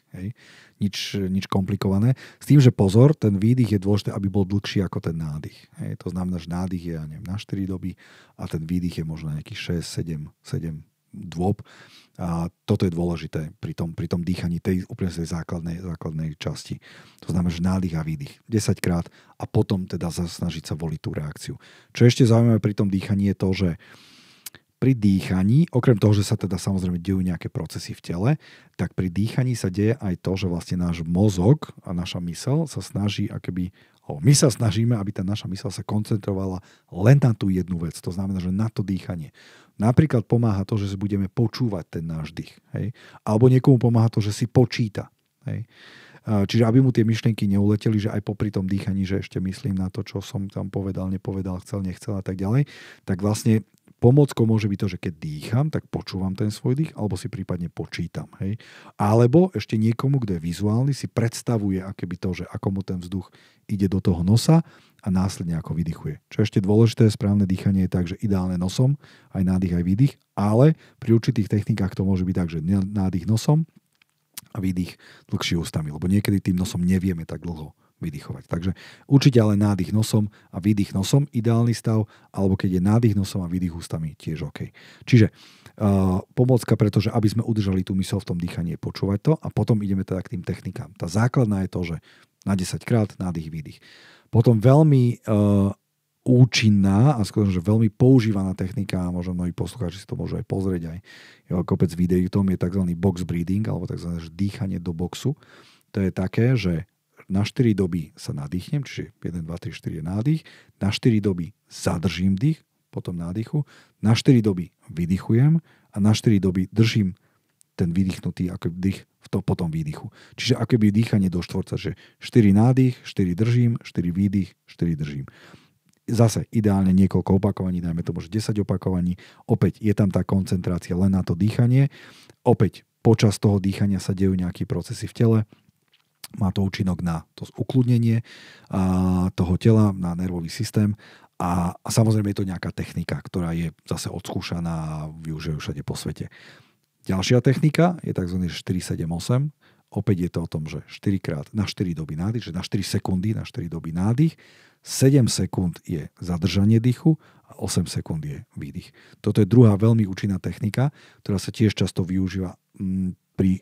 Nič komplikované. S tým, že pozor, ten výdych je dôležité, aby bol dlhší ako ten nádych. To znamená, že nádych je na 4 doby a ten výdych je možno nejakých 6, 7 dôb. A toto je dôležité pri tom dýchaní tej úplne základnej časti. To znamená, že nádych a výdych 10 krát a potom teda snažiť sa voliť tú reakciu. Čo ešte zaujímavé pri tom dýchaní je to, že pri dýchaní, okrem toho, že sa teda samozrejme dejú nejaké procesy v tele, tak pri dýchaní sa deje aj to, že vlastne náš mozog a naša myseľ sa snaží my sa snažíme, aby tá naša myseľ sa koncentrovala len na tú jednu vec. To znamená, že na to dýchanie. Napríklad pomáha to, že si budeme počúvať ten náš dých. Hej? Alebo niekomu pomáha to, že si počíta. Hej? Čiže aby mu tie myšlienky neuleteli, že aj popri tom dýchaní, že ešte myslím na to, čo som tam povedal, nepovedal, chcel, nechcel a tak ďalej, tak vlastne pomôckou môže byť to, že keď dýcham, tak počúvam ten svoj dých, alebo si prípadne počítam. Hej? Alebo ešte niekomu, kto je vizuálny, si predstavuje akoby to, že ako mu ten vzduch ide do toho nosa a následne ako vydychuje. Čo ešte dôležité, správne dýchanie je tak, že ideálne nosom, aj nádych, aj výdych, ale pri určitých technikách to môže byť tak, že nádych nosom a výdych dlhšie ústami, lebo niekedy tým nosom nevieme tak dlho vydychovať. Takže určite ale nádych nosom a výdych nosom ideálny stav, alebo keď je nádych nosom a výdych ústami tiež OK. Čiže pomôcka, pretože aby sme udržali tú myseľ v tom dýchaní, počúvať to a potom ideme teda k tým technikám. Tá základná je to, že na 10 krát nádych, výdych. Potom veľmi účinná a skôr, že veľmi používaná technika, a možno mnohí poslucháči si to môžu aj pozrieť, aj kopec videí, tom je tzv. Box breathing, alebo tzv. Dýchanie do boxu. To je také, že na 4 doby sa nadýchnem, čiže 1, 2, 3, 4 je nádych, na 4 doby zadržím dých, potom nádychu, na 4 doby vydychujem a na 4 doby držím ten vydýchnutý ako dých po tom výdychu. Čiže akoby dýchanie do štvorca, že 4 nádych, 4 držím, 4 výdych, 4 držím. Zase ideálne niekoľko opakovaní, dajme to možno 10 opakovaní. Opäť je tam tá koncentrácia len na to dýchanie. Opäť počas toho dýchania sa dejú nejaké procesy v tele. Má to účinok na to ukludnenie toho tela, na nervový systém a samozrejme je to nejaká technika, ktorá je zase odskúšaná a využijú všade po svete. Ďalšia technika je tzv. 4-7-8. Opäť je to o tom, že 4 krát na 4 doby nádych, že na 4 sekundy na 4 doby nádych, 7 sekúnd je zadržanie dýchu a 8 sekúnd je výdych. Toto je druhá veľmi účinná technika, ktorá sa tiež často využíva pri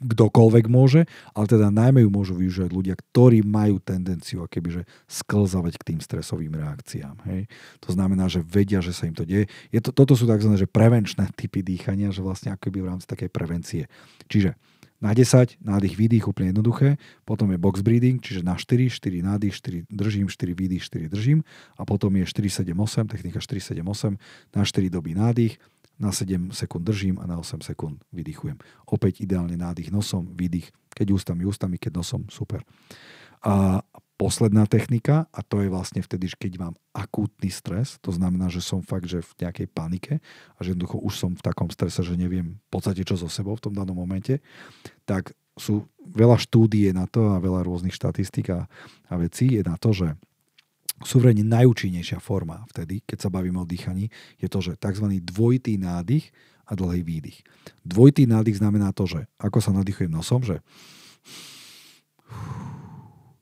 kdokoľvek môže, ale teda najmä ju môžu využívať ľudia, ktorí majú tendenciu akobyže sklzavať k tým stresovým reakciám. Hej. To znamená, že vedia, že sa im to deje. Toto sú tzv. Prevenčné typy dýchania, že vlastne akoby v rámci takej prevencie. Čiže na 10 nádych, výdych, úplne jednoduché, potom je box breathing, čiže na 4 nádych, 4 držím, 4 výdych, 4 držím a potom je 4-7-8, technika 4-7-8, na 4 doby nádych, na 7 sekúnd držím a na 8 sekúnd vydychujem. Opäť ideálne nádych nosom, výdych, keď ústami, keď nosom, super. A posledná technika, a to je vlastne vtedy, keď mám akútny stres, to znamená, že som fakt, že v nejakej panike a že jednoducho už som v takom strese, že neviem v podstate čo so sebou v tom danom momente, tak sú veľa štúdie na to a veľa rôznych štatistík a vecí je na to, že súverejne najúčinnejšia forma vtedy, keď sa bavíme o dýchaní, je to, že tzv. Dvojitý nádych a dlhý výdych. Dvojitý nádych znamená to, že ako sa nadýchujem nosom, že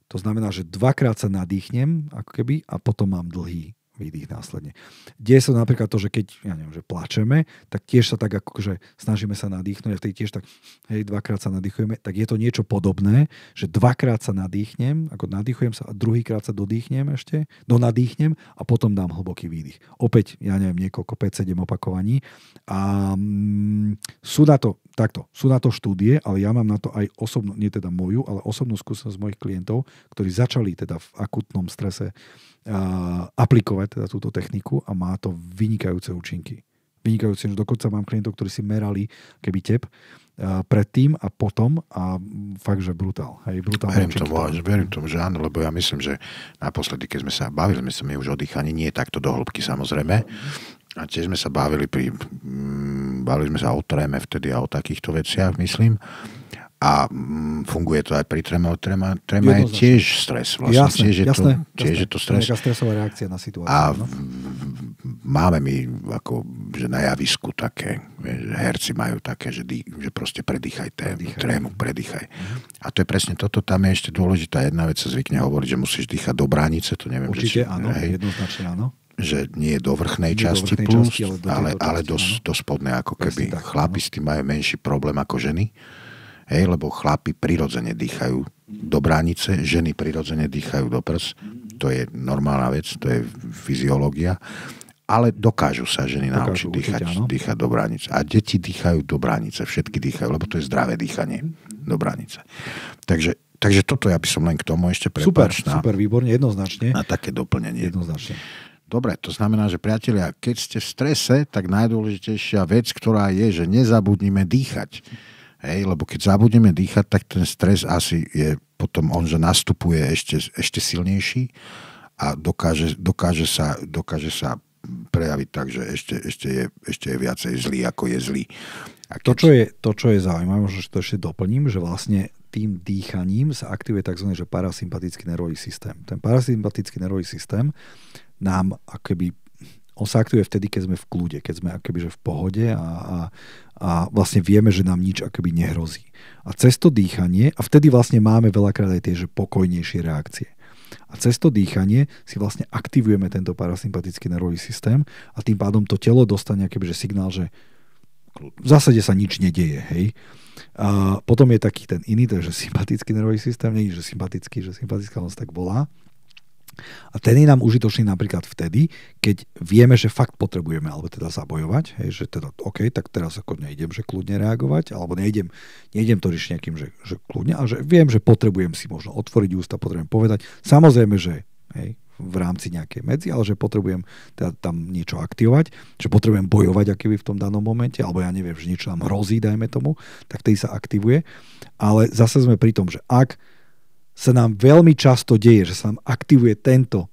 to znamená, že dvakrát sa nadýchnem ako keby a potom mám dlhý výdych následne. Deje sa napríklad to, že keď, že plačeme, tak tiež sa tak akože snažíme sa nadýchnuť a vtedy tiež tak, dvakrát sa nadýchujeme, tak je to niečo podobné, že dvakrát sa nadýchnem, ako nadýchujem sa a druhýkrát sa dodýchnem ešte, donadýchnem a potom dám hlboký výdych. Opäť, niekoľko 5-7 opakovaní a sú na to štúdie, ale ja mám na to aj osobnú, nie teda moju, ale osobnú skúsenosť mojich klientov, ktorí začali teda v akutnom strese aplikovať teda túto techniku a má to vynikajúce účinky. Vynikajúce, že dokonca mám klientov, ktorí si merali keby tep predtým a potom a fakt, že brutál. Verím tomu, že áno, lebo ja myslím, že naposledy, keď sme sa bavili už o dýchaní, nie takto do hĺbky samozrejme, a tiež sme sa bavili sme sa o tréme vtedy a o takýchto veciach, myslím. A funguje to aj pri tréme. Tréma je tiež stres. Vlastne. Jasné. Tiež je to stres. Nejaká stresová reakcia na situáciu. A máme my ako, že na javisku také, že herci majú také, že proste predýchaj trému, predýchaj. A to je presne toto. Tam je ešte dôležitá jedna vec, sa zvykne hovoriť, že musíš dýchať do bránice. To neviem, určite áno, jednoznačne áno. že nie do vrchnej časti plus, ale do spodnej, ako keby. Chlapi s tým majú menší problém ako ženy. Hej, lebo chlapi prirodzene dýchajú do bránice, ženy prirodzene dýchajú do prs. To je normálna vec, to je fyziológia. Ale dokážu sa ženy naučiť dýchať do bránice. A deti dýchajú do bránice, všetky dýchajú, lebo to je zdravé dýchanie do bránice. Takže toto ja by som len k tomu ešte prepáč. Super, výborne, jednoznačne. Na také doplnenie. Jednoznačne. Dobre, to znamená, že priatelia, keď ste v strese, tak najdôležitejšia vec, ktorá je, že nezabudnime dýchať. Hej, lebo keď zabudneme dýchať, tak ten stres asi je potom on, že nastupuje ešte silnejší a dokáže sa prejaviť tak, že ešte je viacej zlý, ako je zlý. To, čo je zaujímavé, možno, že to ešte doplním, že vlastne tým dýchaním sa aktivuje tzv. Že parasympatický nervový systém. Ten parasympatický nervový systém nám akoby on sa aktivuje vtedy, keď sme v kľude, keď sme akoby, že v pohode a vlastne vieme, že nám nič akoby nehrozí. A cez to dýchanie, a vtedy vlastne máme veľakrát aj tie že pokojnejšie reakcie. A cez to dýchanie si vlastne aktivujeme tento parasympatický nervový systém a tým pádom to telo dostane akoby, že signál, že v zásade sa nič nedieje. Hej. A potom je taký ten iný, to je že sympatický nervový systém, nie je, že sympatická on sa tak volá. A ten je nám užitočný napríklad vtedy, keď vieme, že fakt potrebujeme, alebo teda zabojovať, hej, že teda OK, tak teraz ako nejdem, že kľudne reagovať, alebo nejdem to riešiť nejakým, že kľudne, ale že viem, že potrebujem si možno otvoriť ústa, potrebujem povedať. Samozrejme, že hej, v rámci nejakej medzi, ale že potrebujem teda tam niečo aktivovať, že potrebujem bojovať akýby v tom danom momente, alebo ja neviem, že niečo nám hrozí, dajme tomu, tak tedy sa aktivuje. Ale zase sme pri tom, že ak sa nám veľmi často deje, že sa nám aktivuje tento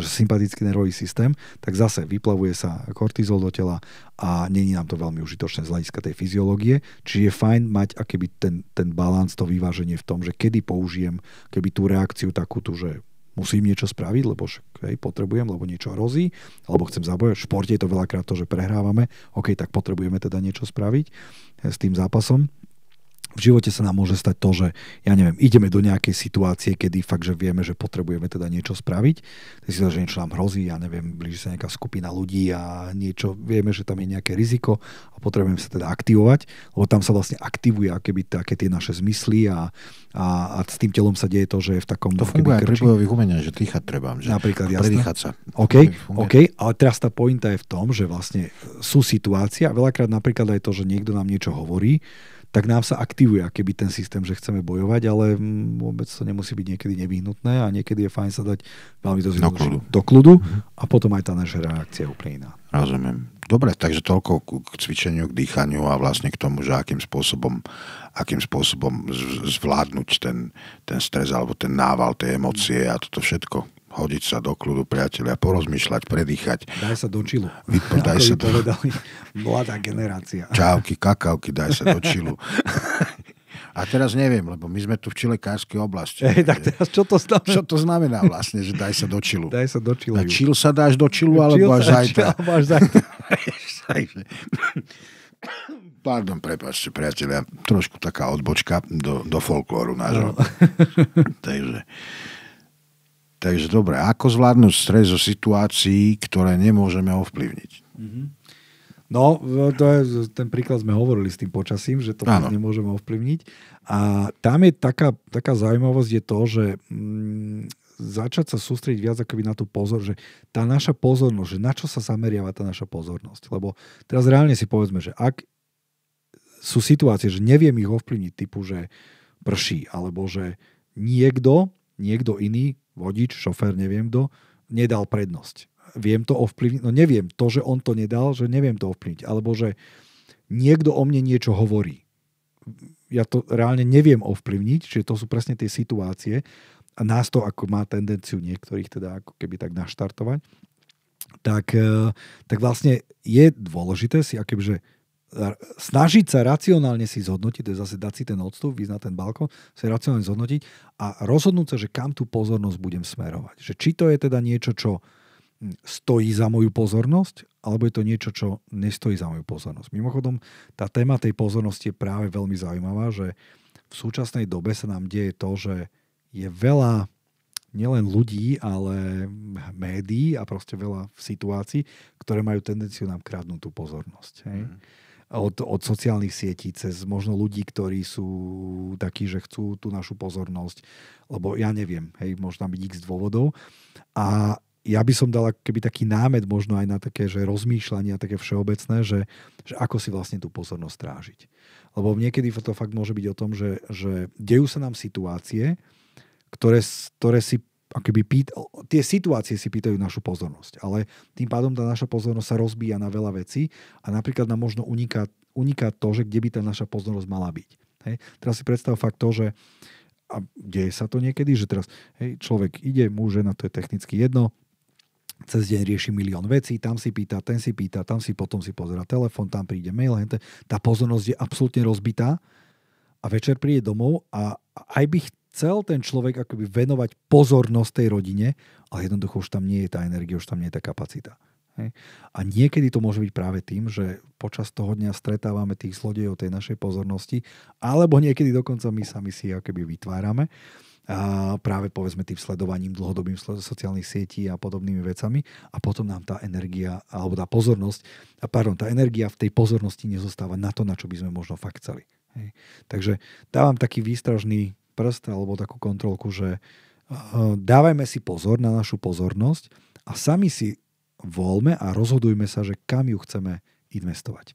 sympatický nervový systém, tak zase vyplavuje sa kortizol do tela a nie je nám to veľmi užitočné z hľadiska tej fyziológie. Čiže je fajn mať akoby ten balans, to vyváženie v tom, že kedy použijem keby tú reakciu takúto, že musím niečo spraviť, lebo potrebujem, lebo niečo hrozí, alebo chcem zabojať. V športe je to veľakrát to, že prehrávame. OK, tak potrebujeme teda niečo spraviť s tým zápasom. V živote sa nám môže stať to, že ja neviem, ideme do nejakej situácie, kedy fakt, že vieme, že potrebujeme teda niečo spraviť. Že niečo nám hrozí, ja neviem, blíži sa nejaká skupina ľudí a niečo, vieme, že tam je nejaké riziko a potrebujeme sa teda aktivovať, lebo tam sa vlastne aktivuje akéby také tie naše zmysly a s tým telom sa deje to, že je v takom... To funguje aj pri bojových umeniach, že dýchať treba. Že napríklad, jasné. Predýchať sa. OK, ale teraz tá pointa je v tom, že vlastne sú situácie a veľakrát napríklad aj to, že niekto nám niečo hovorí, tak nám sa aktivuje keby ten systém, že chceme bojovať, ale vôbec to nemusí byť niekedy nevyhnutné a niekedy je fajn sa dať veľmi do kľudu a potom aj tá naša reakcia je úplne iná. Rozumiem. Dobre, takže toľko k cvičeniu, k dýchaniu a vlastne k tomu, že akým spôsobom zvládnuť ten stres alebo ten nával, tie emócie a toto všetko. Hodiť sa do kľudu, priatelia, porozmýšľať, predýchať. Daj sa do čilu. Daj sa povedali mladá generácia. Čávky, kakavky, daj sa do čilu. A teraz neviem, lebo my sme tu v čilekárskej oblasti. Tak teraz čo to znamená? Čo to znamená vlastne, že daj sa do čilu? Daj sa do čilu. A čil sa dáš do čilu, alebo až zajtra? Pardon, prepáčte, priatelia. Trošku taká odbočka do folklóru nášho. Takže dobre, ako zvládnuť stres zo situácií, ktoré nemôžeme ovplyvniť? No, to je, ten príklad sme hovorili s tým počasím, že to nemôžeme ovplyvniť. A tam je taká zaujímavosť je to, že začať sa sústrediť viac akoby na tú že tá naša pozornosť, že na čo sa zameriava tá naša pozornosť. Lebo teraz reálne si povedzme, že ak sú situácie, že neviem ich ovplyvniť, typu, že prší, alebo že niekto iný, vodič, šofér, neviem kto, nedal prednosť. Viem to ovplyvniť? No neviem. To, že on to nedal, že neviem to ovplyvniť. Alebo že niekto o mne niečo hovorí. Ja to reálne neviem ovplyvniť, čiže to sú presne tie situácie a nás to ako má tendenciu niektorých teda ako keby tak naštartovať. Tak vlastne je dôležité si akoby, že snažiť sa racionálne si zhodnotiť, to je zase dať si ten odstup, výjsť na ten balkón, si racionálne zhodnotiť a rozhodnúť sa, že kam tú pozornosť budem smerovať. Že či to je teda niečo, čo stojí za moju pozornosť, alebo je to niečo, čo nestojí za moju pozornosť. Mimochodom, tá téma tej pozornosti je práve veľmi zaujímavá, že v súčasnej dobe sa nám deje to, že je veľa nielen ľudí, ale médií a proste veľa situácií, ktoré majú tendenciu nám kradnúť tú pozornosť. Hej? Od sociálnych sietí cez možno ľudí, ktorí sú takí, že chcú tú našu pozornosť, lebo ja neviem, hej, možno byť x dôvodov. A ja by som dal keby taký námet možno aj na také, že rozmýšľanie také všeobecné, že ako si vlastne tú pozornosť strážiť. Lebo niekedy to fakt môže byť o tom, že dejú sa nám situácie, ktoré si akoby tie situácie si pýtajú našu pozornosť, ale tým pádom tá naša pozornosť sa rozbíja na veľa vecí a napríklad nám možno uniká to, že kde by tá naša pozornosť mala byť. Hej? Teraz si predstav fakt to, že a deje sa to niekedy, že teraz človek ide, muž, žena, to je technicky jedno, cez deň rieši milión vecí, tam si pýta, ten si pýta, tam si potom si pozerá telefón, tam príde mail, tá pozornosť je absolútne rozbitá a večer príde domov a aj by chcel ten človek akoby venovať pozornosť tej rodine, ale jednoducho už tam nie je tá energia, už tam nie je tá kapacita. Hej. A niekedy to môže byť práve tým, že počas toho dňa stretávame tých zlodejov tej našej pozornosti, alebo niekedy dokonca my sami si akoby vytvárame. A práve povedzme tým sledovaním dlhodobým sociálnych sietí a podobnými vecami a potom nám tá energia, alebo tá pozornosť, tá energia v tej pozornosti nezostáva na to, na čo by sme možno fakt chceli. Hej. Takže dávam taký výstražný prst alebo takú kontrolku, že dávajme si pozor na našu pozornosť a sami si voľme a rozhodujme sa, že kam ju chceme investovať.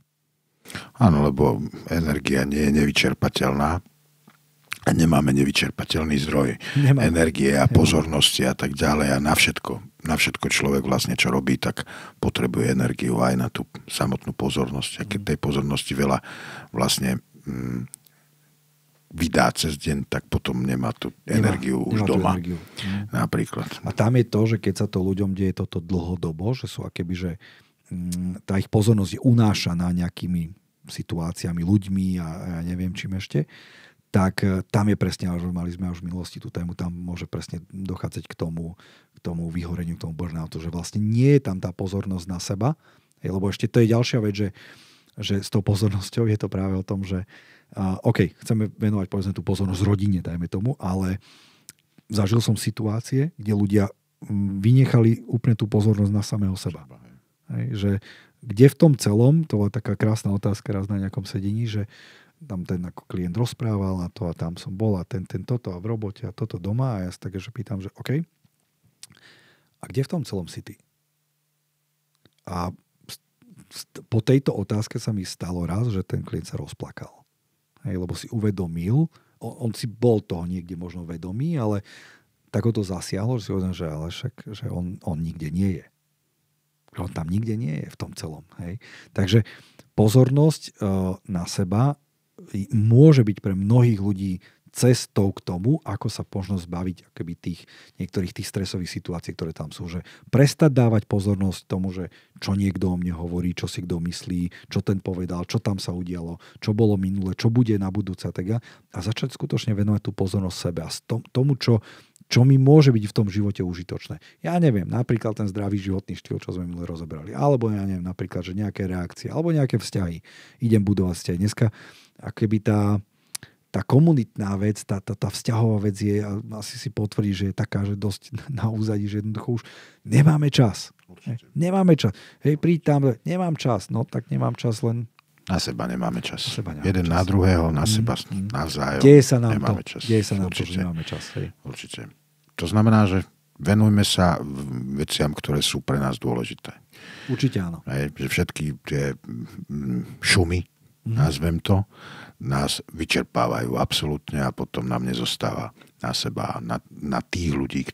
Áno, lebo energia nie je nevyčerpateľná a nemáme nevyčerpateľný zdroj energie a pozornosti a tak ďalej a na všetko človek vlastne čo robí, tak potrebuje energiu aj na tú samotnú pozornosť. A keď tej pozornosti veľa vlastne vydá cez deň, tak potom nemá tú energiu už doma. Napríklad. A tam je to, že keď sa to ľuďom deje toto dlhodobo, že sú akéby, že tá ich pozornosť je unášaná nejakými situáciami, ľuďmi a ja neviem čím ešte, tak tam je presne, mali sme už v minulosti tú tému, tam môže presne dochádzať k tomu vyhoreniu, k tomu burnoutu, že vlastne nie je tam tá pozornosť na seba, lebo ešte to je ďalšia vec, že s tou pozornosťou je to práve o tom, že OK, chceme venovať povedzme tú pozornosť rodine, dajme tomu, ale zažil som situácie, kde ľudia vynechali úplne tú pozornosť na samého seba. Hej, že kde v tom celom, to bola taká krásna otázka raz na nejakom sedení, že tam ten ako klient rozprával a to a tam som bol a ten toto a v robote a toto doma a ja sa také, že pýtam, že OK, a kde v tom celom si ty? A po tejto otázke sa mi stalo raz, že ten klient sa rozplakal. Hej, lebo si uvedomil, on si bol toho niekde možno vedomý, ale tak ho to zasiahlo, že si uvedomil, že ale však, že on nikde nie je. On tam nikde nie je v tom celom. Hej. Takže pozornosť na seba môže byť pre mnohých ľudí cestou k tomu, ako sa možno zbaviť akoby niektorých tých stresových situácií, ktoré tam sú. Že prestať dávať pozornosť tomu, že čo niekto o mne hovorí, čo si kto myslí, čo ten povedal, čo tam sa udialo, čo bolo minule, čo bude na budúce a tak. A začať skutočne venovať tú pozornosť sebe a tomu, čo mi môže byť v tom živote užitočné. Ja neviem, napríklad ten zdravý životný štýl, čo sme minule rozoberali. Alebo ja neviem, napríklad, že nejaké reakcie, alebo nejaké vzťahy. Idem budovať vzťahy. Dneska akoby tá komunitná vec, tá vzťahová vec je, asi si potvrdí, že je taká, že dosť na úzadí, že jednoducho už nemáme čas. Nemáme čas. Hej, príď tam, nemám čas. No tak nemám čas len... Na seba nemáme čas. Jeden na druhého, na seba navzájom. Deje sa nám nemáme to. Čas. Deje sa nám to, že nemáme čas. Hej. Určite. To znamená, že venujme sa veciam, ktoré sú pre nás dôležité. Určite áno. Hej, že všetky tie šumy, nazvem to, nás vyčerpávajú absolútne a potom nám nezostáva na seba, na tých ľudí,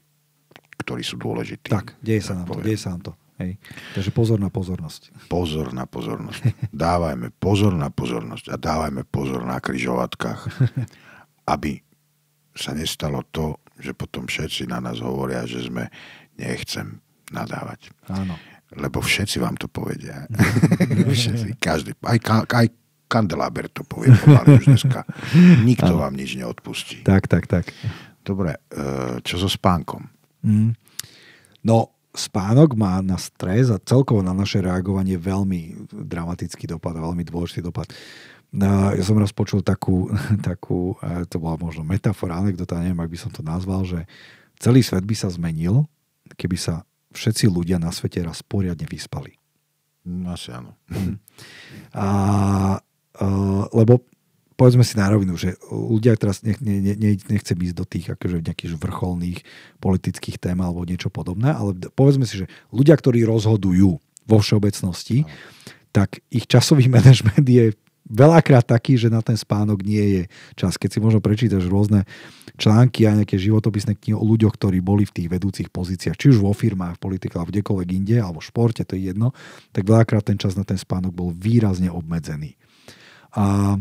ktorí sú dôležití. Tak, deje sa nám to. Hej. Takže pozor na pozornosť. Pozor na pozornosť. Dávajme pozor na pozornosť a dávajme pozor na križovatkách, aby sa nestalo to, že potom všetci na nás hovoria, že sme nechcem nadávať. Áno. Lebo všetci vám to povedia. Všetci, každý. Aj kandeláber to povie pomaly už dneska. Nikto vám nič neodpustí. Tak. Dobre, čo so spánkom? No, spánok má na stres a celkovo na naše reagovanie veľmi dramatický dopad a veľmi dôležitý dopad. Ja som raz počul takú to bola možno metafora, anekdota, neviem, ak by som to nazval, že Celý svet by sa zmenil, keby sa všetci ľudia na svete raz poriadne vyspali. Asi áno. Lebo povedzme si na rovinu, že ľudia teraz nechcem ísť do tých akože nejakých vrcholných politických tém alebo niečo podobné, ale povedzme si, že ľudia, ktorí rozhodujú vo všeobecnosti, tak ich časový manažment je veľakrát taký, že na ten spánok nie je čas. Keď si možno prečítaš rôzne články a nejaké životopisné knihy o ľuďoch, ktorí boli v tých vedúcich pozíciách, či už vo firmách, v politike, alebo kdekoľvek inde, alebo v športe, to je jedno, tak veľakrát ten čas na ten spánok bol výrazne obmedzený. A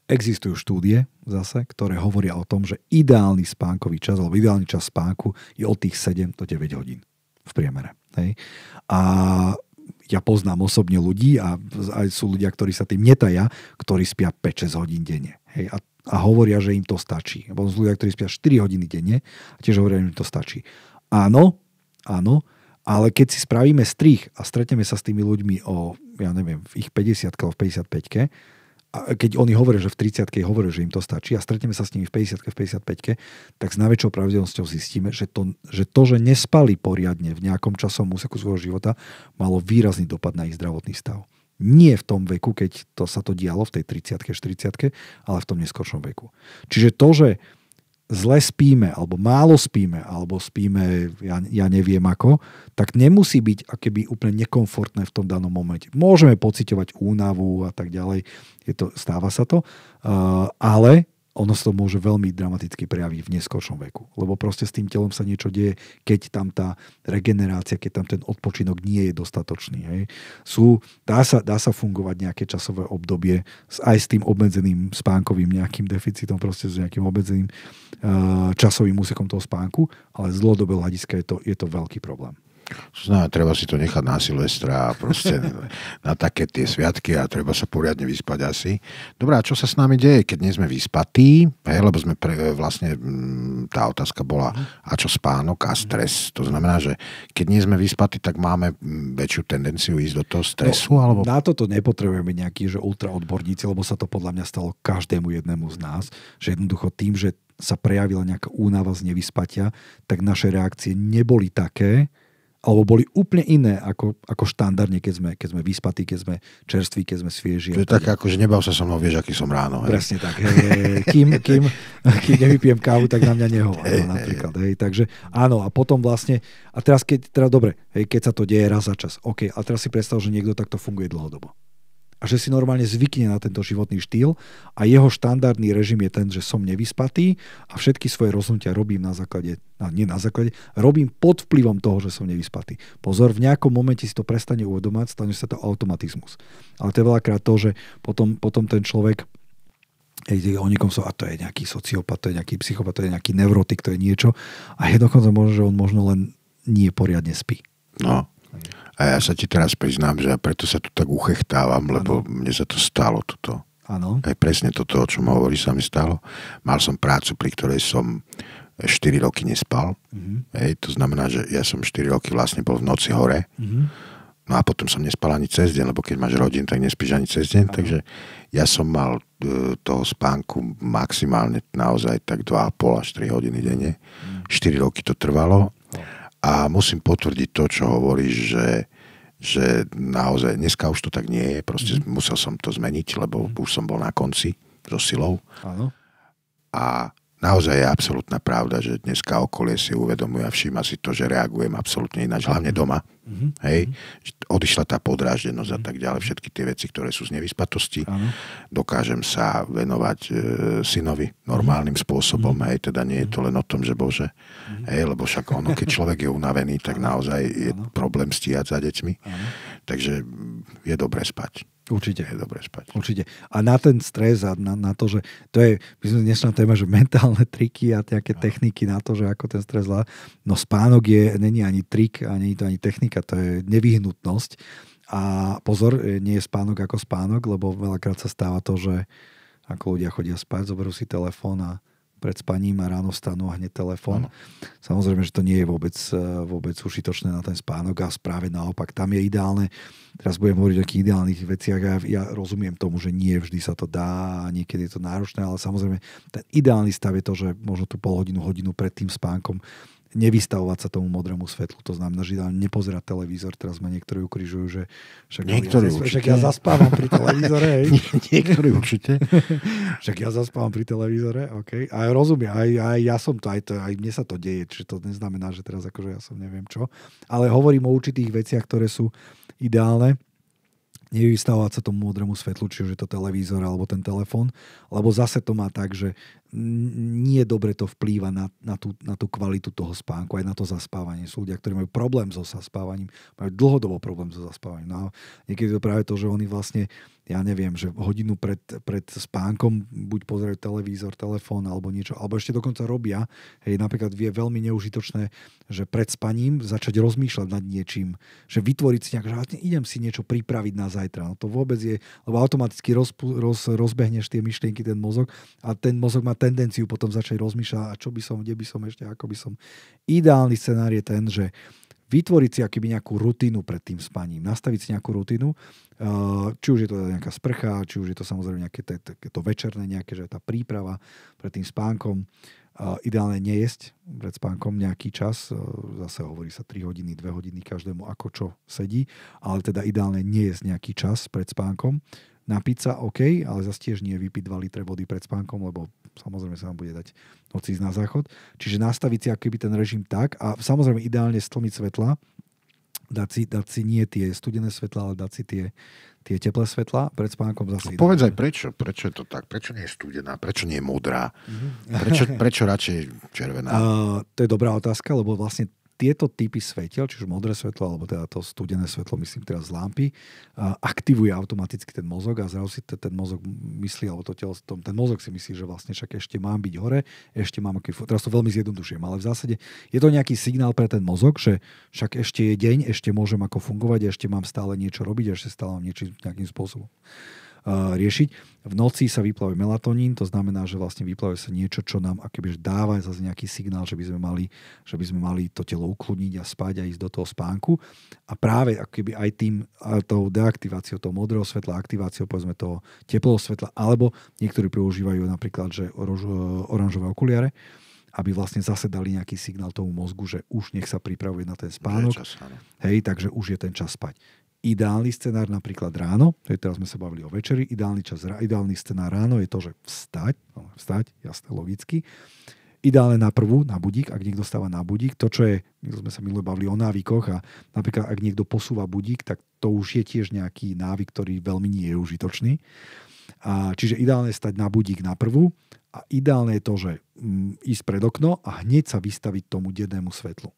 existujú štúdie zase, ktoré hovoria o tom, že ideálny spánkový čas, alebo ideálny čas spánku je od tých 7 do 9 hodín v priemere. Hej? A ja poznám osobne ľudí a aj sú ľudia, ktorí sa tým netaja, ktorí spia 5-6 hodín denne. Hej? A hovoria, že im to stačí. Potom sú ľudia, ktorí spia 4 hodiny denne a tiež hovoria, že im to stačí. Áno, ale keď si spravíme strih a stretneme sa s tými ľuďmi v ich 50-ke alebo v 55-ke, a keď oni hovoria, že v 30-ke hovoria, že im to stačí a stretneme sa s nimi v 50-ke, v 55-ke, tak s najväčšou pravdepodobnosťou zistíme, že to, že nespali poriadne v nejakom časovom úseku svojho života, malo výrazný dopad na ich zdravotný stav. Nie v tom veku, keď sa to dialo, v tej 30-ke, 40-ke, ale v tom neskoršom veku. Čiže to, že zle spíme, alebo málo spíme, alebo spíme, ja neviem ako, tak nemusí byť akoby úplne nekomfortné v tom danom momente. Môžeme pociťovať únavu a tak ďalej, stáva sa to, ale ono sa to môže veľmi dramaticky prejaviť v neskoršom veku. Lebo proste s tým telom sa niečo deje, keď tam tá regenerácia, keď tam ten odpočinok nie je dostatočný. Hej. Dá sa fungovať nejaké časové obdobie aj s tým obmedzeným spánkovým nejakým deficitom, proste s nejakým obmedzeným časovým úsekom toho spánku, ale z dlhodobého hľadiska je to veľký problém. Treba si to nechať na Silvestra a proste na také tie sviatky a treba sa poriadne vyspať asi. Dobrá, čo sa s nami deje, keď nie sme vyspatí? Lebo sme vlastne tá otázka bola, a čo spánok a stres? To znamená, že keď nie sme vyspatí, tak máme väčšiu tendenciu ísť do toho stresu? No, alebo... Na toto nepotrebujeme nejaký že ultra odborníci, lebo sa to podľa mňa stalo každému jednému z nás, že jednoducho tým, že sa prejavila nejaká únava z nevyspatia, tak naše reakcie neboli také, alebo boli úplne iné ako štandardne, keď sme vyspatí, keď sme čerství, keď sme svieži. To je také ako, že nebav sa so mnou, vieš, aký som ráno. Hej. Presne tak. Hej. Kým nevypijem kávu, tak na mňa nehová. Napríklad. Hej. Takže áno, a potom vlastne, a teraz dobre, hej, keď sa to deje raz za čas, OK, a teraz si predstav, že niekto takto funguje dlhodobo. A že si normálne zvykne na tento životný štýl a jeho štandardný režim je ten, že som nevyspatý a všetky svoje rozhodnutia robím robím pod vplyvom toho, že som nevyspatý. Pozor, v nejakom momente si to prestane uvedomať, stane sa to automatizmus. Ale to je veľakrát to, že potom ten človek o niekom a to je nejaký sociopat, to je nejaký psychopat, to je nejaký neurotik, to je niečo a jednoducho možno, že on možno len nie poriadne spí. No. A ja sa ti teraz priznám, že ja preto sa tu tak uchechtávam, lebo mne sa to stalo toto. Áno. Aj presne toto, o čom hovoríš, sa mi stalo. Mal som prácu, pri ktorej som 4 roky nespal. To znamená, že ja som 4 roky vlastne bol v noci hore. No a potom som nespal ani cez deň, lebo keď máš rodín, tak nespíš ani cez deň. Takže ja som mal toho spánku maximálne naozaj tak 2,5 až 3 hodiny denne. 4 roky to trvalo. A musím potvrdiť to, čo hovoríš, že naozaj dneska už to tak nie je. Proste musel som to zmeniť, lebo už som bol na konci so silou. Áno. A naozaj je absolútna pravda, že dneska okolie si uvedomuje a všíma si to, že reagujem absolútne ináč, hlavne doma. Hej, odišla tá podráždenosť a tak ďalej, všetky tie veci, ktoré sú z nevyspatosti. Dokážem sa venovať synovi normálnym spôsobom, hej, teda nie je to len o tom, že Bože, hej, lebo však ono, keď človek je unavený, tak naozaj je problém stíhať za deťmi. Takže je dobré spať. Určite. Je dobré spať. Určite. A na ten stres a na to, že to je, my sme dnešná téma, že mentálne triky a nejaké techniky na to, že ako ten stres zvládať. No spánok není ani trik, ani to ani technika, to je nevyhnutnosť. A pozor, nie je spánok ako spánok, lebo veľakrát sa stáva to, že ako ľudia chodia spať, zoberú si telefón a pred spaním a ráno vstanú a hneď telefón. Samozrejme, že to nie je vôbec užitočné na ten spánok a práve naopak, tam je ideálne, teraz budem hovoriť o takých ideálnych veciach a ja rozumiem tomu, že nie vždy sa to dá a niekedy je to náročné, ale samozrejme ten ideálny stav je to, že možno tú pol hodinu pred tým spánkom nevystavovať sa tomu modrému svetlu. To znamená, že nepozerať televízor. Teraz ma niektorí ukrižujú, že však ja zaspávam pri televízore. Hej. Niektorí určite. Však ja zaspávam pri televízore, OK. A ja rozumiem, aj ja som to, aj mne sa to deje, čiže to neznamená, že teraz akože ja som neviem čo. Ale hovorím o určitých veciach, ktoré sú ideálne. Nevystavovať sa tomu modrému svetlu, či už je to televízor alebo ten telefón, lebo zase to má tak, že nie dobre to vplýva na tú kvalitu toho spánku, aj na to zaspávanie. Sú ľudia, ktorí majú problém so zaspávaním, majú dlhodobo problém so zaspávaním. No a niekedy to práve to, že oni vlastne, ja neviem, že hodinu pred spánkom buď pozerajú televízor, telefón alebo niečo, alebo ešte dokonca robia. Hej, napríklad je veľmi neužitočné, že pred spaním začať rozmýšľať nad niečím, že vytvoriť si nejak, že idem si niečo pripraviť na zajtra. No to vôbec je, lebo automaticky rozbehneš tie myšlienky, ten mozog a ten mozog má tendenciu potom začať rozmýšľať, a čo by som, kde by som ešte, ako by som. Ideálny scenár je ten, že vytvoriť si akoby nejakú rutinu pred tým spaním, nastaviť si nejakú rutinu, či už je to nejaká sprcha, či už je to samozrejme nejaké to večerné, nejaké, že tá príprava pred tým spánkom. Ideálne nejesť pred spánkom nejaký čas, zase hovorí sa 3 hodiny, 2 hodiny každému ako čo sedí, ale teda ideálne nejesť nejaký čas pred spánkom. Napiť sa, OK, ale zase tiež nie vypiť 2 litre vody pred spánkom, lebo samozrejme sa vám bude dať noci ísť na záchod. Čiže nastaviť si akoby ten režim tak a samozrejme ideálne stlmiť svetla, dať si nie tie studené svetla, ale dať si tie teplé svetla pred spánkom zase. Povedz aj prečo je to tak? Prečo nie je studená? Prečo nie je modrá? Prečo radšej červená? To je dobrá otázka, lebo vlastne tieto typy svetiel, čiže modré svetlo, alebo teda to studené svetlo, myslím teraz z lampy, aktivuje automaticky ten mozog a zrazu si ten mozog myslí, alebo to telo, ten mozog si myslí, že vlastne však ešte mám byť hore, ešte mám teraz to veľmi zjednodušujem, ale v zásade je to nejaký signál pre ten mozog, že však ešte je deň, ešte môžem ako fungovať, ešte mám stále niečo robiť, ešte stále mám niečo nejakým spôsobom riešiť. V noci sa vyplavuje melatonín, to znamená, že vlastne vyplavuje sa niečo, čo nám akoby dáva zase nejaký signál, že by sme mali to telo ukludniť a spať a ísť do toho spánku. A práve akoby aj tou deaktiváciou toho modrého svetla, aktiváciou povedzme toho teplého svetla, alebo niektorí používajú napríklad, že oranžové okuliare, aby vlastne zase dali nejaký signál tomu mozgu, že už nech sa pripravuje na ten spánok. Hej, takže už je ten čas spať. Ideálny scenár napríklad ráno, teraz sme sa bavili o večeri, ideálny scenár ráno je to, že vstať, jasné, logicky. Ideálne na budík, ak niekto stáva na budík, to čo je, my sme sa minule bavili o návykoch a napríklad ak niekto posúva budík, tak to už je tiež nejaký návyk, ktorý veľmi nie je užitočný. Čiže ideálne je stať na budík na prvú a ideálne je to, že ísť pred okno a hneď sa vystaviť tomu dennému svetlu.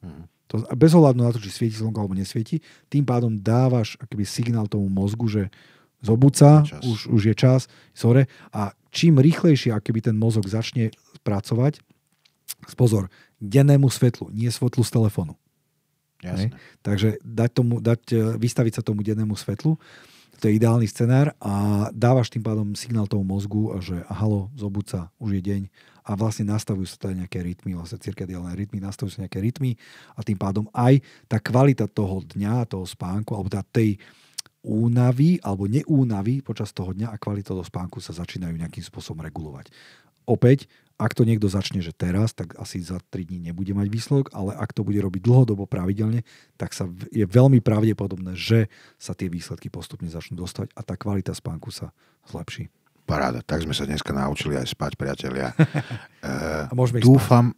To, bez ohľadu na to, či svieti slnko alebo nesvieti, tým pádom dávaš akoby signál tomu mozgu, že zobud sa, už je čas, hore. A čím rýchlejšie akoby ten mozog začne pracovať, pozor, dennému svetlu, nie svetlu z telefónu. Takže vystaviť sa tomu dennému svetlu, to je ideálny scenár a dávaš tým pádom signál tomu mozgu, že halo, zobud sa, už je deň a vlastne nastavujú sa teda nejaké rytmy, vlastne cirkadiálne rytmy, nastavujú sa nejaké rytmy a tým pádom aj tá kvalita toho dňa, toho spánku, alebo tej únavy alebo neúnavy počas toho dňa a kvalita toho spánku sa začínajú nejakým spôsobom regulovať. Opäť, ak to niekto začne, že teraz, tak asi za 3 dní nebude mať výsledok, ale ak to bude robiť dlhodobo pravidelne, tak je veľmi pravdepodobné, že sa tie výsledky postupne začnú dostať a tá kvalita spánku sa zlepší. Paráda, tak sme sa dneska naučili aj spať, priatelia.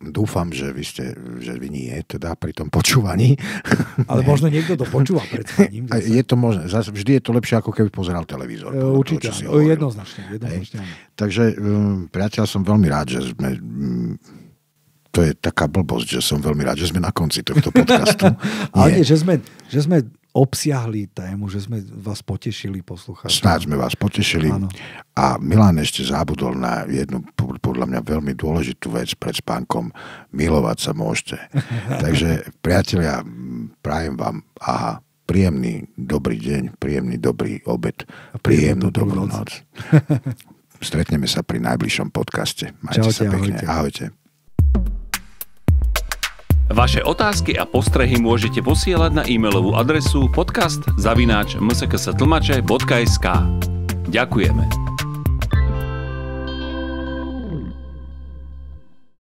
Dúfam, že vy nie, teda pri tom počúvaní. Ale možno niekto to počúva pred spaním. Je to možné. Vždy je to lepšie, ako keby pozeral televízor. Určite, jednoznačne. Takže, priateľ, som veľmi rád, že sme... To je taká blbosť, že som veľmi rád, že sme na konci tohto podcastu. Ale nie, že sme obsiahli tému, že sme vás potešili, poslucháči. Snáď sme vás potešili. Áno. A Milan ešte zabudol na jednu, podľa mňa veľmi dôležitú vec pred spánkom. Milovať sa môžete. Takže, priatelia, prajem vám príjemný dobrý deň, príjemný dobrý obed, príjemnú dobrú noc. stretneme sa pri najbližšom podcaste. Majte Čaute, sa pekne. Ahojte. Vaše otázky a postrehy môžete posielať na e-mailovú adresu podcast@msksatlmače.sk. Ďakujeme.